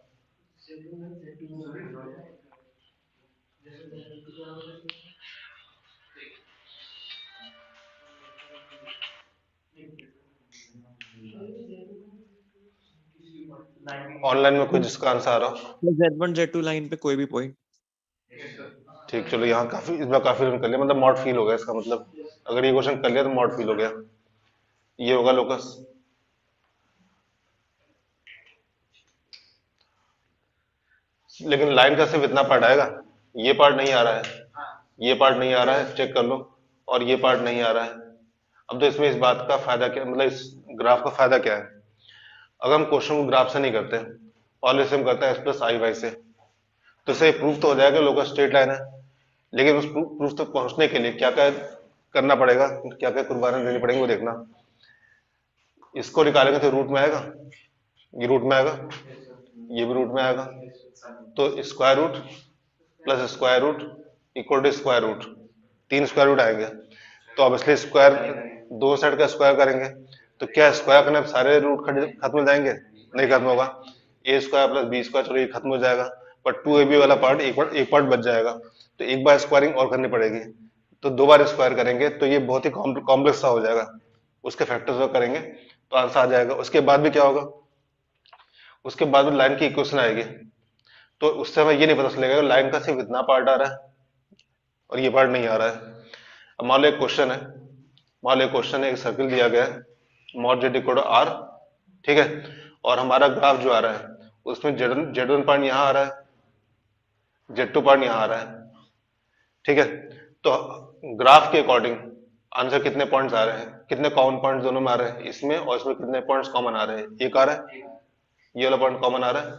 ऑनलाइन में कोई जिसका आंसर आ रहा हो? Z1 Z2 लाइन पे कोई भी पॉइंट। ठीक, चलो यहाँ काफी, इसमें काफी रन कर लिया, मतलब मॉड फील हो गया इसका मतलब। अगर ये क्वेश्चन कर लिया तो मॉड फील हो गया। ये होगा लोकस। लेकिन लाइन का सिर्फ इतना पार्ट आएगा, ये पार्ट नहीं आ रहा है, ये पार्ट नहीं आ रहा है, चेक कर लो, और ये पार्ट नहीं आ रहा है। अब तो इसमें इस बात का फायदा क्या, मतलब इस ग्राफ का फायदा क्या है? अगर हम क्वेश्चन को ग्राफ से नहीं करते, ऑलवेज हम करते हैं एस प्लस आई वाई से, तो इसे प्रूफ तो हो जाएगा लोकस स्ट्रेट लाइन है। लेकिन उस प्रूफ तक पहुंचने के लिए क्या क्या करना पड़ेगा, क्या क्या कुर्बानी देनी पड़ेगी वो देखना। इसको निकालेंगे तो रूट में आएगा, ये रूट में आएगा, ये भी रूट में आएगा, तो square root plus square root equal to square root, 3 square root आएंगे। तो अब इसलिए स्क्वायर, दो साइड का स्क्वायर करेंगे, तो क्या स्क्वायर करने पर सारे रूट खत्म हो जाएंगे? नहीं खत्म होगा। ए स्क्वायर प्लस बी स्क्वायर, चलो ये खत्म हो जाएगा, पर 2ab वाला पार्ट एक पार्ट बच जाएगा, तो एक बार स्क्वायरिंग और करनी पड़ेगी, तो 2 बार स्क्वायर करेंगे तो ये बहुत ही कॉम्प्लेक्स सा हो जाएगा। उसके फैक्टर्स वर्क करेंगे तो आंसर आ जाएगा। उसके बाद भी क्या होगा, उसके बाद भी लाइन की इक्वेशन आएगी, तो उससे हमें ये नहीं पता चलेगा लाइन का सिर्फ इतना पार्ट आ रहा है और ये पार्ट नहीं आ रहा है। अब मान लो एक क्वेश्चन है, मान लो एक क्वेश्चन है, एक सर्किल दिया गया है mod Z equal to R, ठीक है, और हमारा ग्राफ जो आ रहा है उसमें जेड वन पॉइंट यहाँ आ रहा है, Z2 पॉइंट यहाँ आ रहा है, ठीक है। तो ग्राफ के अकॉर्डिंग आंसर कितने पॉइंट्स आ रहे हैं, कितने कॉमन पॉइंट्स दोनों में आ रहे हैं, इसमें और इसमें कितने पॉइंट्स कॉमन आ रहे हैं? एक आ रहा है, ये वाला पॉइंट कॉमन आ रहा है,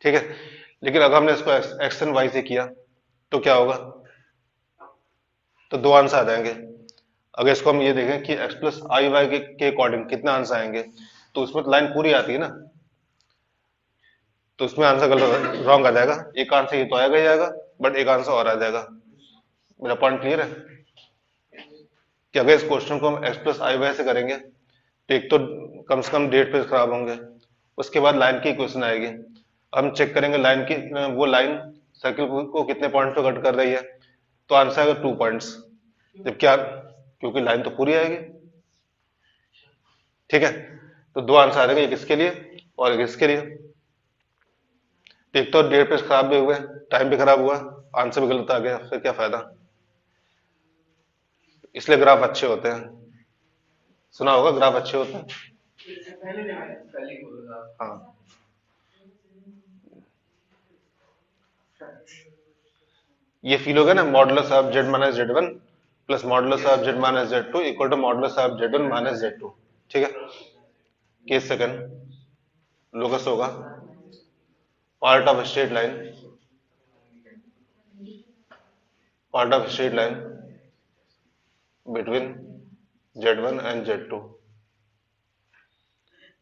ठीक है। लेकिन अगर हमने इसको एक्स एंड वाई से किया तो क्या होगा, तो 2 आंसर आ जाएंगे। अगर इसको हम ये देखें कि x प्लस आई वाई के अकॉर्डिंग कितने आंसर आएंगे, तो उसमें तो लाइन पूरी आती है ना, तो उसमें आंसर गलत रॉन्ग आ जाएगा। एक आंसर ये तो आएगा ही आएगा, बट एक आंसर और आ जाएगा। मेरा पॉइंट क्लियर है कि अगर इस क्वेश्चन को हम x प्लस आई वाई से करेंगे तो एक तो कम से कम डेट पेज खराब होंगे, उसके बाद लाइन की इक्वेशन आएगी, हम चेक करेंगे लाइन की, वो लाइन सर्किल को कितने पॉइंट पे कट कर रही है, तो आंसर आएगा 2 पॉइंट्स। जब क्या, क्योंकि लाइन तो पूरी आएगी, ठीक है। तो दो आंसर आ जाएंगे, एक इसके लिए और एक इसके लिए। एक तो डेट पेज खराब भी हुए, टाइम भी खराब हुआ, आंसर भी गलत आ गया, फिर क्या फायदा। इसलिए ग्राफ अच्छे होते हैं, सुना होगा ग्राफ अच्छे होते हैं। हाँ, ये फील हो गया ना, modulus of Z minus Z one plus modulus of Z minus Z two equal to modulus of Z one minus Z two. ठीक है, केस सेकंड लोकस होगा part of straight line, part of straight line between Z1 and Z2.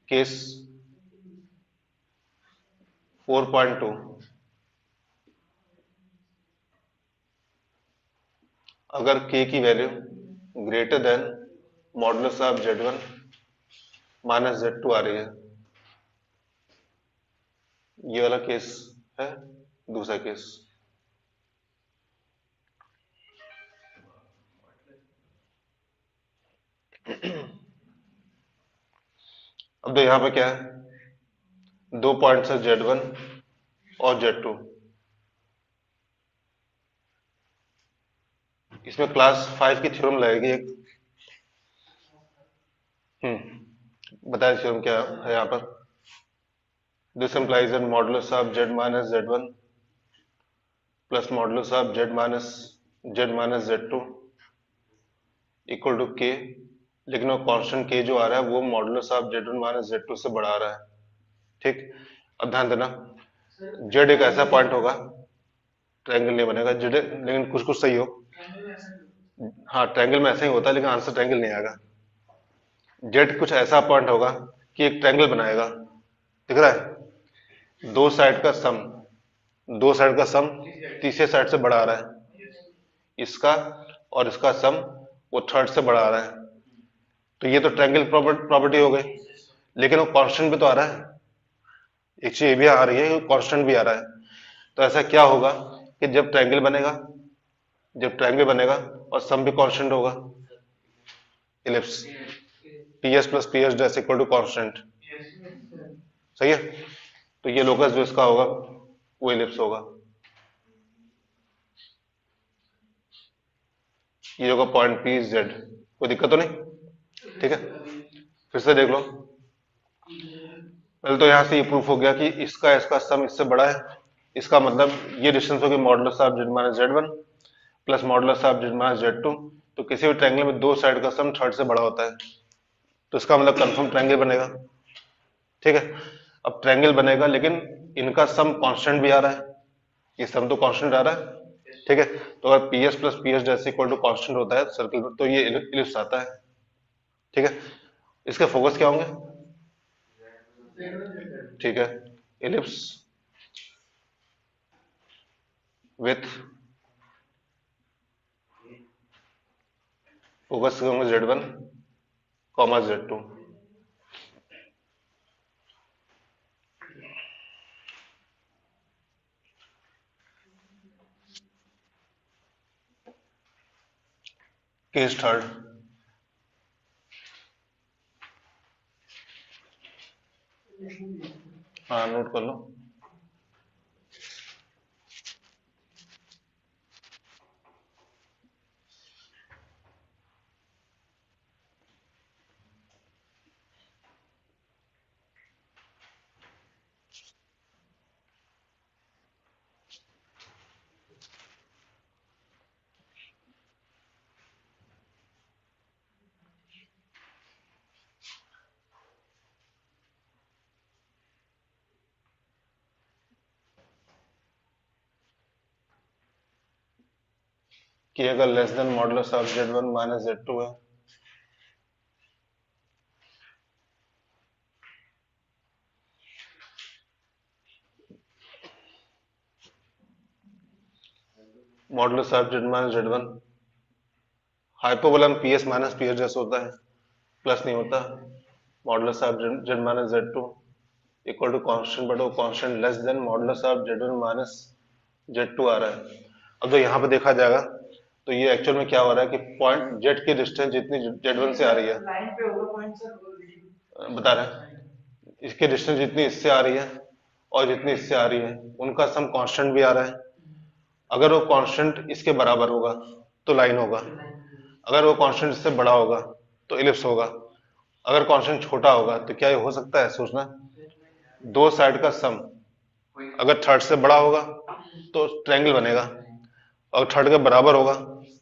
Case 4.2, अगर k की value greater than modulus of Z1 minus Z2 आ रही है, ये वाला केस है। दूसरा केस, अब तो यहां पे क्या है, दो पॉइंट्स है Z1 और Z2। इसमें क्लास 5 की थ्योरम लगेगी एक। बताया थ्योरम क्या है यहाँ पर। This implies that modulus of Z minus Z1 plus modulus of Z minus Z2 equal to K, लेकिन वो कांस्टेंट के जो आ रहा है वो modulus of Z1 minus Z2 से बड़ा आ रहा है। ठीक, अब ध्यान देना, Z एक ऐसा पॉइंट होगा, ट्रायंगल नहीं बनेगा Z, लेकिन कुछ कुछ सही हो। हाँ, ट्रायंगल में ऐसा ही होता है, लेकिन आंसर ट्रायंगल नहीं आएगा। Z कुछ ऐसा पॉइंट होगा कि एक ट्रायंगल बनाएगा, दिख रहा है, दो साइड का सम, दो साइड का सम तीसरे साइड से बड़ा आ रहा है, इसका और इसका सम वो थर्ड से बड़ा आ रहा है। तो ये तो ट्रायंगल प्रॉपर्टी हो गई, लेकिन वो कांस्टेंट भी तो आ रहा है, एक चीज ये भी आ रही है, कांस्टेंट भी आ रहा है। तो ऐसा क्या होगा कि जब ट्रायंगल बनेगा, जब ट्रायंगल बनेगा और सम भी कांस्टेंट होगा, ellipse ps plus ps dash equal to constant, सही है। तो ये लोकस जो इसका होगा वो इलिप्स होगा, ये होगा पॉइंट पी जेड। कोई दिक्कत तो नहीं, ठीक है। फिर से देख लो, पहले तो यहां से ये प्रूफ हो गया कि इसका इसका सम इससे बड़ा है, इसका मतलब ये डिस्टेंस होगी modulus of Z minus Z one plus modulus of Z minus Z two. तो किसी भी ट्रायंगल में दो साइड का सम थर्ड से बड़ा होता है, तो इसका मतलब कंफर्म ट्रायंगल बनेगा। ठीक है, अब ट्रायंगल बनेगा लेकिन इनका सम कांस्टेंट भी आ रहा है, ये सम तो कांस्टेंट आ रहा है। ठीक है, तो अगर P S plus P S जैसे इक्वल टू कांस्टेंट होता है सर्कल में, तो ये इलिप्स आता है। ठीक है, इसके फोकस क्या होंगे, ठीक है, इलिप्स विथ फोकस होंगे Z1 comma Z2। Case third, हाँ नोट कर लो। कि अगर less than modulus of Z1 minus Z2 है, modulus of Z minus Z1 hyperbola में PS माइनस PS जैसा होता है, प्लस नहीं होता। Modulus of Z minus Z2 equal to constant, but वो constant less than modulus of Z1 minus Z2 आ रहा है। अब तो यहाँ पे देखा जाएगा तो ये एक्चुअल में क्या हो रहा है कि पॉइंट जेड की डिस्टेंस जितनी Z1 से आ रही है, लाइन पे होगा पॉइंट सर। बता रहे हैं, इसकी डिस्टेंस जितनी इससे आ रही है और जितनी इससे आ रही है उनका सम कांस्टेंट भी आ रहा है। अगर वो कांस्टेंट इसके बराबर होगा तो लाइन होगा, अगर वो कांस्टेंट इससे बड़ा होगा तो इलिप्स होगा, अगर कांस्टेंट छोटा होगा तो क्या ये हो सकता है, सोचना, दो साइड का सम अगर थर्ड से बड़ा होगा तो ट्रायंगल बनेगा, और थर्ड के बराबर होगा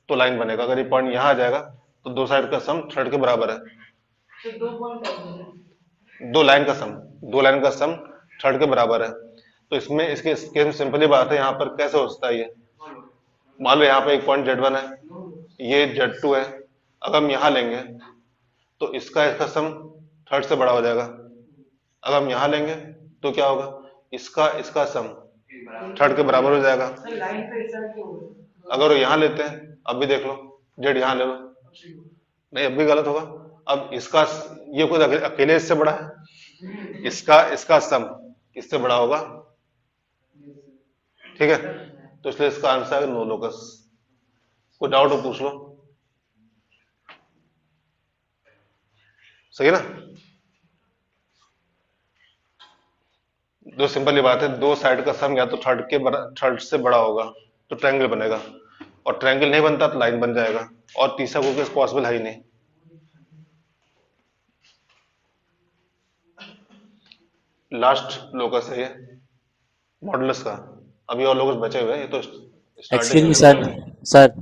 तो लाइन बनेगा। अगर ये पॉइंट यहाँ आ जाएगा तो दो साइड का सम थर्ड के बराबर है, तो 2 पॉइंट है। दो लाइन का सम, दो लाइन का सम थर्ड के बराबर है। तो इसमें इसके केस में सिंपली बात है, यहाँ पर कैसे हो सकता है ये, मान लो यहाँ पे एक पॉइंट Z1 है, ये Z2 है, अगर हम यहाँ लेंगे तो इसका इसका सम थर्ड से बड़ा हो जाएगा। अगर हम यहाँ लेंगे तो क्या होगा, इसका इसका सम थर्ड के बराबर हो जाएगा। सर लाइन पे इस साइड क्यों होगा? अगर वो यहाँ लेते हैं, अब भी देख लो, जेड यहाँ ले लो, नहीं अब भी गलत होगा। अब इसका, ये खुद अकेले इससे बड़ा है, इसका इसका सम इससे बड़ा होगा, ठीक है, तो इसलिए इसका आंसर है नो लोकस। कोई डाउट हो पूछ लो, सही है ना। दो सिंपल ये बात है, दो साइड का सम या तो थर्ड से बड़ा होगा तो ट्रायंगल बनेगा, और ट्रायंगल नहीं बनता तो लाइन बन जाएगा, और तीसरा कोई केस पॉसिबल है ही नहीं। लास्ट लोकस है ये मॉडुलस का, अभी और लोकस बचे हुए हैं, ये तो एक्सक्यूज मी स्टार्टिंग। सर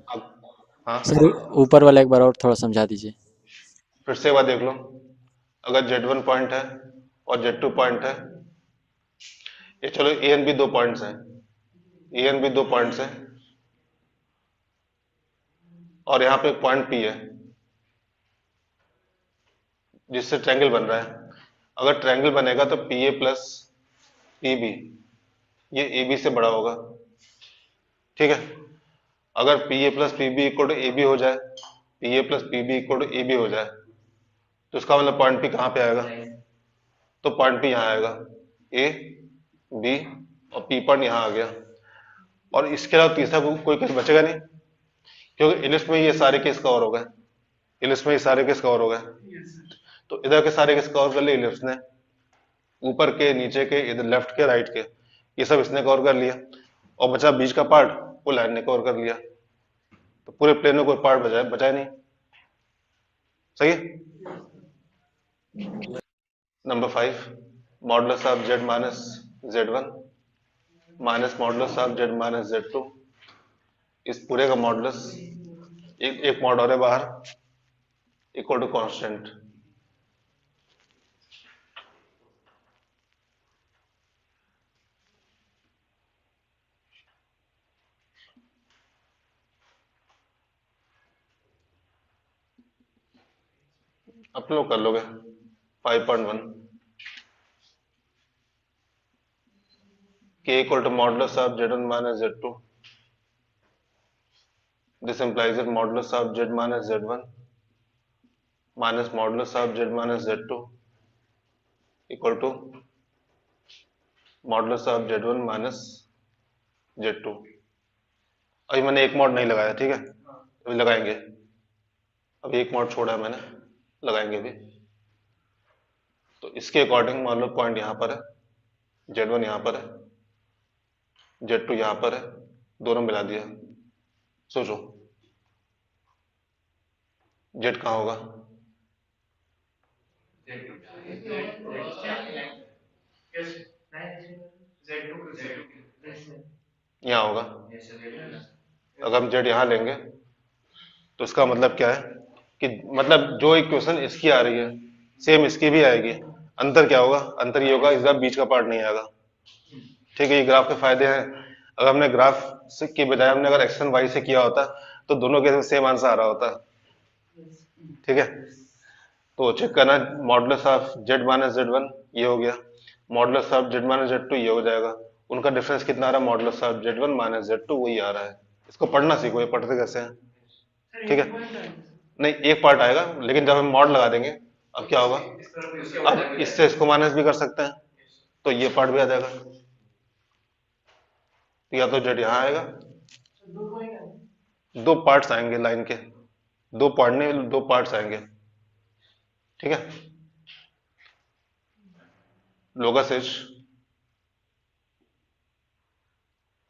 हाँ सर ऊपर वाला एक बार और थोड़ा समझा दीजिए। फिर से एक बार देख लो, अगर Z1 पॉइंट है और Z2 पॉइंट है, ये चलो ए एंड बी दो पॉइंट्स हैं, ए एंड बी दो पॉइंट्स हैं, और यहाँ पे एक पॉइंट P है जिससे ट्रायंगल बन रहा है। अगर ट्रायंगल बनेगा तो PA प्लस PB ये AB से बड़ा होगा, ठीक है। अगर PA plus PB equal to AB हो जाए, PA plus PB equal to AB हो जाए, तो इसका मतलब पॉइंट P कहाँ पे आएगा, तो पॉइंट P यहाँ आएगा, A B और P पॉइंट यहाँ आ गया। और इसके अलावा तीसरा कोई केस बचेगा नहीं, क्योंकि इलिप्स में ये सारे केस कवर हो गए, इलिप्स में ये सारे केस कवर हो गए। तो इधर के सारे केस कवर कर लिए इलिप्स ने, ऊपर के नीचे के इधर लेफ्ट के राइट के, ये सब इसने कवर कर लिया, और बचा बीच का पार्ट वो लाइन ने कवर कर लिया। तो पूरे प्लेन में कोई पार्ट बचा ही नहीं, सही है। Number 5, modulus of Z minus Z1 minus modulus of Z minus Z2, इस पूरे का मॉडुलस, एक मॉड और है बाहर, इक्वल टू कांस्टेंट। अपने लोग कर लोगे 5.1, k equal to modulus of Z1 minus Z2. This implies that modulus of Z minus Z1 minus modulus of Z minus Z2 equal to modulus of Z1 minus Z2. अभी मैंने एक mod नहीं लगाया, ठीक है, अभी लगाएंगे, अभी एक मॉड छोड़ा है मैंने, लगाएंगे अभी। तो इसके अकॉर्डिंग मान लो पॉइंट यहाँ पर है, Z1 यहाँ पर है, Z2 यहाँ पर है, दोनों मिला दिया, सोचो Z कहाँ होगा, यहाँ होगा। अगर हम Z यहाँ लेंगे तो इसका मतलब क्या है कि मतलब जो इक्वेशन इसकी आ रही है सेम इसकी भी आएगी, अंतर क्या होगा, अंतर ये होगा इस बार बीच का पार्ट नहीं आएगा, ठीक है। ये ग्राफ के फायदे हैं, अगर हमने ग्राफ से के बजाय हमने अगर एक्स एंड वाई से किया होता तो दोनों के सेम आंसर आ रहा होता, ठीक है। तो चेक करना, modulus of Z minus Z1 ये हो गया, modulus of Z minus Z2 ये हो जाएगा, उनका डिफरेंस कितना आ रहा है, modulus of Z1 minus Z2 वही आ रहा है। इसको पढ़ना सीखो, ये पढ़ते कैसे हैं, ठीक है। नहीं एक पार्ट आएगा, लेकिन जब हम मॉड लगा देंगे अब क्या होगा, अब इससे इसको माइनस भी कर सकते हैं, तो ये पार्ट भी आ जाएगा, या तो Z यहाँ आएगा, दो पार्ट्स आएंगे लाइन के, दो पॉइंट नहीं, दो पार्ट्स आएंगे, ठीक है। Locus is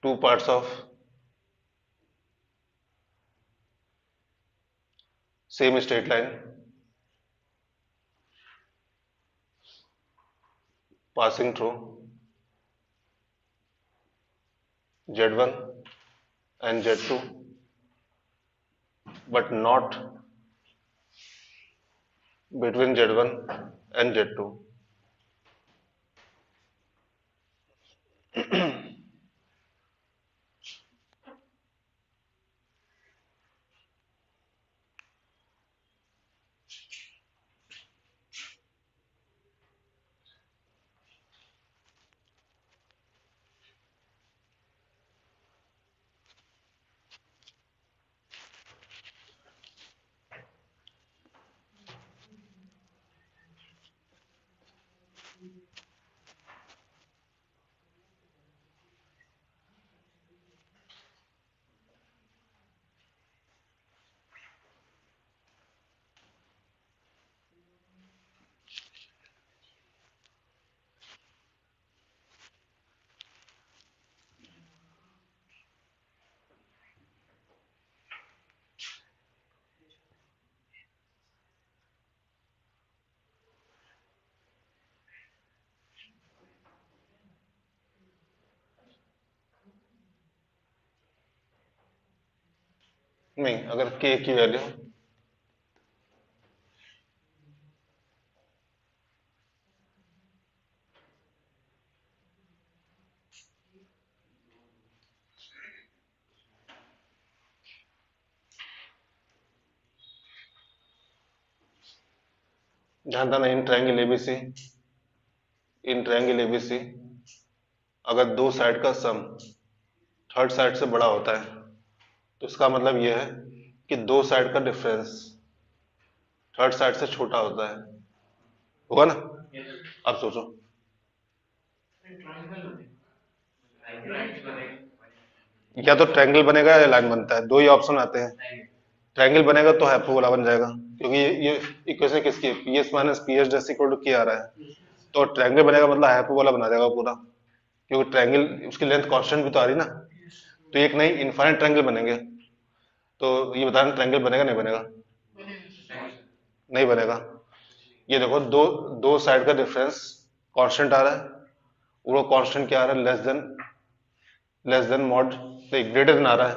two parts of same straight line passing through Z1 and Z2 but not between Z1 and Z2. नहीं, अगर k की वैल्यू ध्यान देना, in triangle ABC, in triangle ABC अगर दो साइड का सम थर्ड साइड से बड़ा होता है तो इसका मतलब यह है कि दो साइड का डिफरेंस थर्ड साइड से छोटा होता है, होगा ना। अब सोचो, या तो ट्रायंगल बनेगा या लाइन बनता है, दो ही ऑप्शन आते हैं। ट्रायंगल बनेगा तो हाइपरबोला बन जाएगा, क्योंकि ये इक्वेशन किसकी है, P S minus P H जैसे इक्वल टू के आ रहा है, तो ट्रायंगल बनेगा मतलब हाइपरबोला बना देगा पूरा, क्योंकि ट्रायंगल उसकी लेंथ कांस्टेंट भी तो आ रही ना। तो एक नहीं इनफाइनाइट ट्रायंगल बनेंगे, तो ये बताना ट्रायंगल बनेगा नहीं बनेगा, नहीं बनेगा। ये देखो, दो दो साइड का डिफरेंस कांस्टेंट आ रहा है, वो कांस्टेंट क्या आ रहा है, लेस देन मॉड, नहीं ग्रेटर देन आ रहा है,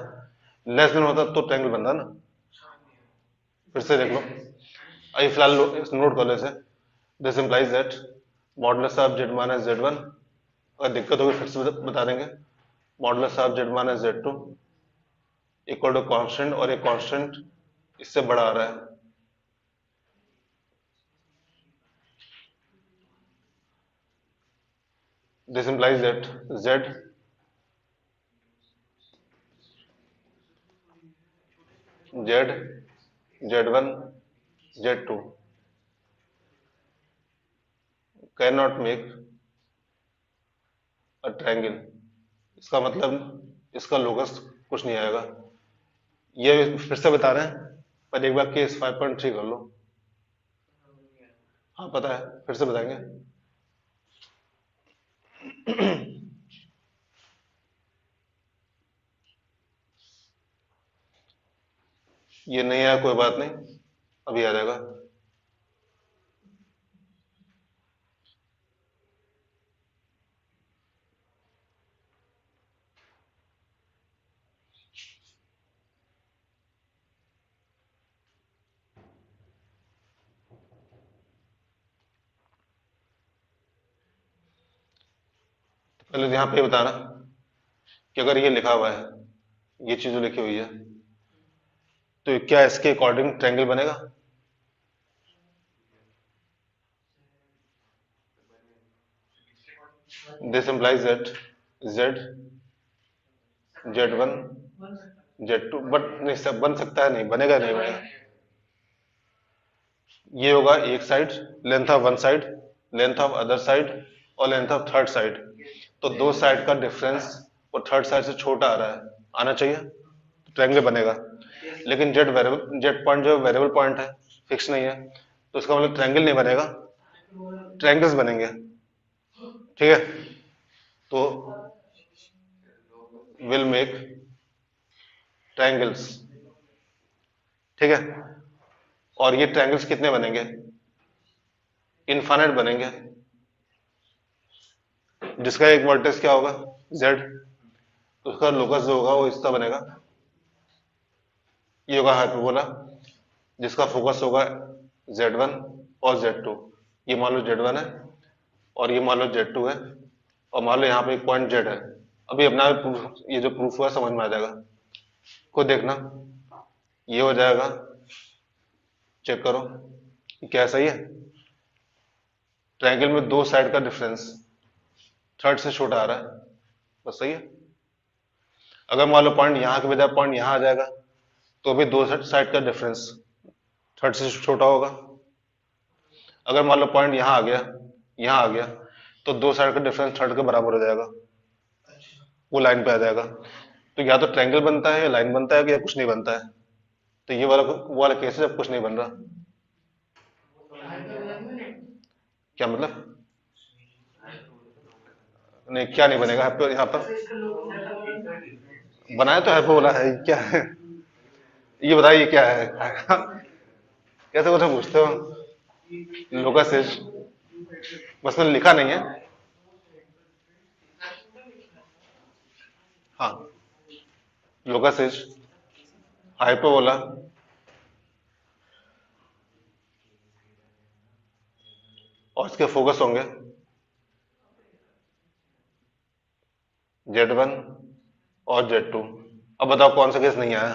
लेस देन होता तो ट्रायंगल बनता ना। फिर से देख लो, अभी फिलहाल नोट कर लो इसे। This implies that modulus of Z minus Z one, अगर दिक्कत होगी फिर से बता देंगे, modulus of Z minus Z two equal to constant, और एक कांस्टेंट इससे बड़ा आ रहा है। This implies that z z1 z2 can not make a triangle. इसका मतलब इसका लोकस कुछ नहीं आएगा। ये फिर से बता रहे हैं, पर एक बार केस 5.3 कर लो। हाँ पता है, फिर से बताएंगे। ये नहीं आया कोई बात नहीं, अभी आ जाएगा। पहले यहाँ पे बताना कि अगर ये लिखा हुआ है, ये चीज जो लिखी हुई है, तो क्या इसके अकॉर्डिंग ट्रायंगल बनेगा? This implies that z z1 z2, but नहीं सब बन सकता है, नहीं बनेगा, नहीं बनेगा। ये होगा एक side, length of one side, length of other side और लेंथ ऑफ थर्ड साइड। तो दो साइड का डिफरेंस वो थर्ड साइड से छोटा आ रहा है, आना चाहिए। ट्रायंगल बनेगा, लेकिन जेड पॉइंट जो वेरिएबल पॉइंट है, फिक्स नहीं है, तो इसका मतलब ट्रायंगल नहीं बनेगा, ट्रायंगल्स बनेंगे। ठीक है, तो विल मेक ट्रायंगल्स। ठीक है, और ये ट्रायंगल्स कितने बनेंगे? इनफाइनाइट बनेंगे, जिसका एक वर्टेक्स क्या होगा? z, तो उसका लोकस जो होगा वो इस तरह बनेगा, ये होगा हाइपरबोला, जिसका फोकस होगा z1 और z2। ये मान लो z1 है और ये मान लो z2 है, और मान लो यहाँ पे एक पॉइंट z है। अभी अपना ये जो प्रूफ हुआ समझ में आ जाएगा, खुद देखना, ये हो जाएगा, चेक करो क्या सही है। ट्रायंगल में दो साइड का डिफरेंस थर्ड से छोटा आ रहा है, बस सही है। अगर मान लो पॉइंट यहाँ के बजाय पॉइंट यहाँ आ जाएगा, तो भी दो साइड का डिफरेंस थर्ड से छोटा होगा। अगर मान लो पॉइंट यहाँ आ गया, यहाँ आ गया, तो दो साइड का डिफरेंस थर्ड के बराबर हो जाएगा, वो लाइन पे आ जाएगा। तो या तो ट्रायंगल बनता है या लाइन बनता है या कुछ नहीं बनता है। तो ये वाला वो वाला केस है जब कुछ नहीं बन रहा। क्या मतलब? नहीं, क्या नहीं बनेगा यहाँ पर? बनाया तो है, बोला है क्या है? ये बताइए क्या है? कैसे कुछ पूछते हो? लोकस इज, बस मैंने लिखा नहीं है। हाँ, लोकस इज हाइपरबोला और इसके फोकस होंगे z1 और z2। अब बताओ कौन सा केस नहीं आया?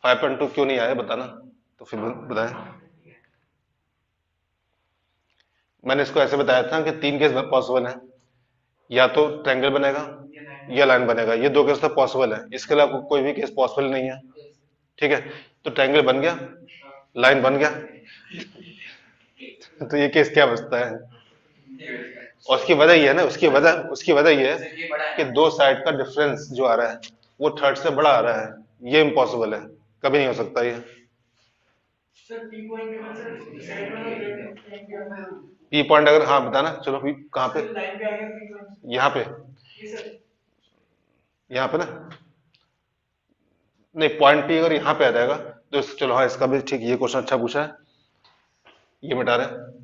5.2 क्यों नहीं आया बताना, तो फिर बताएं। मैंने इसको ऐसे बताया था कि तीन केस पॉसिबल है, या तो ट्रायंगल बनेगा या लाइन बनेगा, ये दो केस तो पॉसिबल है, इसके अलावा कोई भी केस पॉसिबल नहीं है। ठीक है, तो ट्रायंगल बन गया, लाइन बन गया, तो ये केस क्या बचता है? और उसकी वजह ये है ना, उसकी वजह ये है कि दो साइड का डिफरेंस जो आ रहा है वो थर्ड से बड़ा आ रहा है, ये इम्पॉसिबल है, कभी नहीं हो सकता ये। पी पॉइंट अगर, हाँ बताना, चलो पी कहाँ पे? यहाँ पे, यहाँ पे ना, नहीं पॉइंट पी अगर यहाँ पे आ जाएगा तो चलो हाँ, इसका भी ठीक, ये क्वेश्चन अच्छा पूछा है, ये मिटा रहे हैं।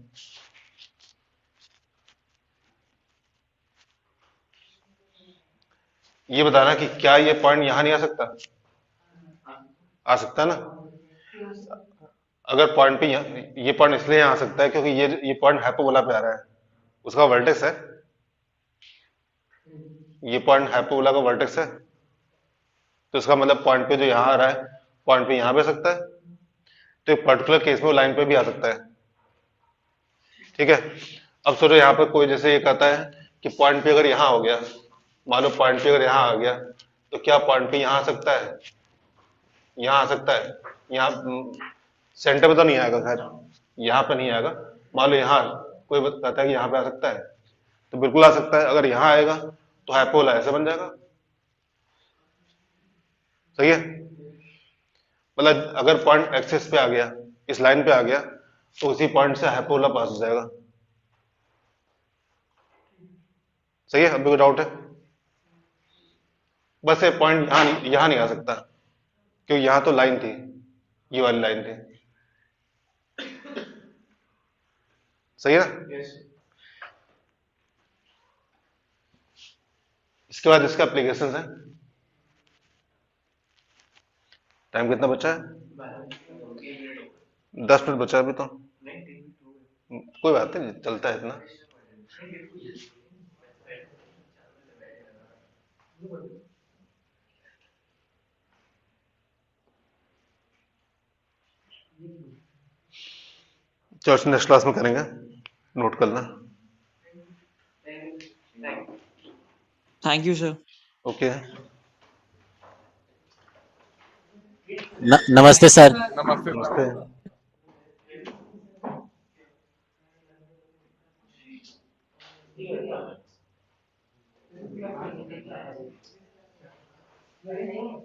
ये बताना कि क्या ये पॉइंट यहाँ नहीं आ सकता? आ सकता है ना। अगर पॉइंट पे ये पॉइंट इसलिए यहाँ आ सकता है क्योंकि ये पॉइंट हाइपरबोला पे आ रहा है, उसका वर्टेक्स है, ये पॉइंट हाइपरबोला का वर्टेक्स है, तो इसका मतलब पॉइंट पे जो यहाँ आ रहा है, पॉइंट पे यहाँ पे आ सकता है, तो एक पर्टिकुलर केस में वो लाइन पे भी आ सकता है। ठीक है, अब सोचो यहाँ पर कोई जैसे ये कहता है कि पॉइंट पे अगर यहाँ हो गया, मान लो पॉइंट पे अगर यहाँ आ गया, तो क्या पॉइंट पे यहाँ आ सकता है? यहाँ आ सकता है, यहाँ सेंटर पे तो नहीं आएगा, खैर यहाँ पे नहीं आएगा। मान लो यहाँ कोई कहता है कि यहाँ पे आ सकता है, तो बिल्कुल आ सकता है। अगर यहाँ आएगा तो हाइपरबोला ऐसे बन जाएगा, सही है। मतलब अगर पॉइंट एक्सिस पे आ गया, इस लाइन पे आ गया, तो उसी पॉइंट से हाइपरबोला पास हो जाएगा, सही है। अब भी कोई डाउट है? बस ये पॉइंट यहाँ नहीं आ सकता, क्योंकि यहाँ तो लाइन थी, ये वाली लाइन थी, सही है ना। इसके बाद इसका एप्लीकेशन है। टाइम कितना बचा है? 10 मिनट बचा है अभी तो, कोई बात नहीं, चलता है इतना। चलो नेक्स्ट क्लास में करेंगे, नोट करना। Thank you, sir. ओके, नमस्ते सर। नमस्ते। नहीं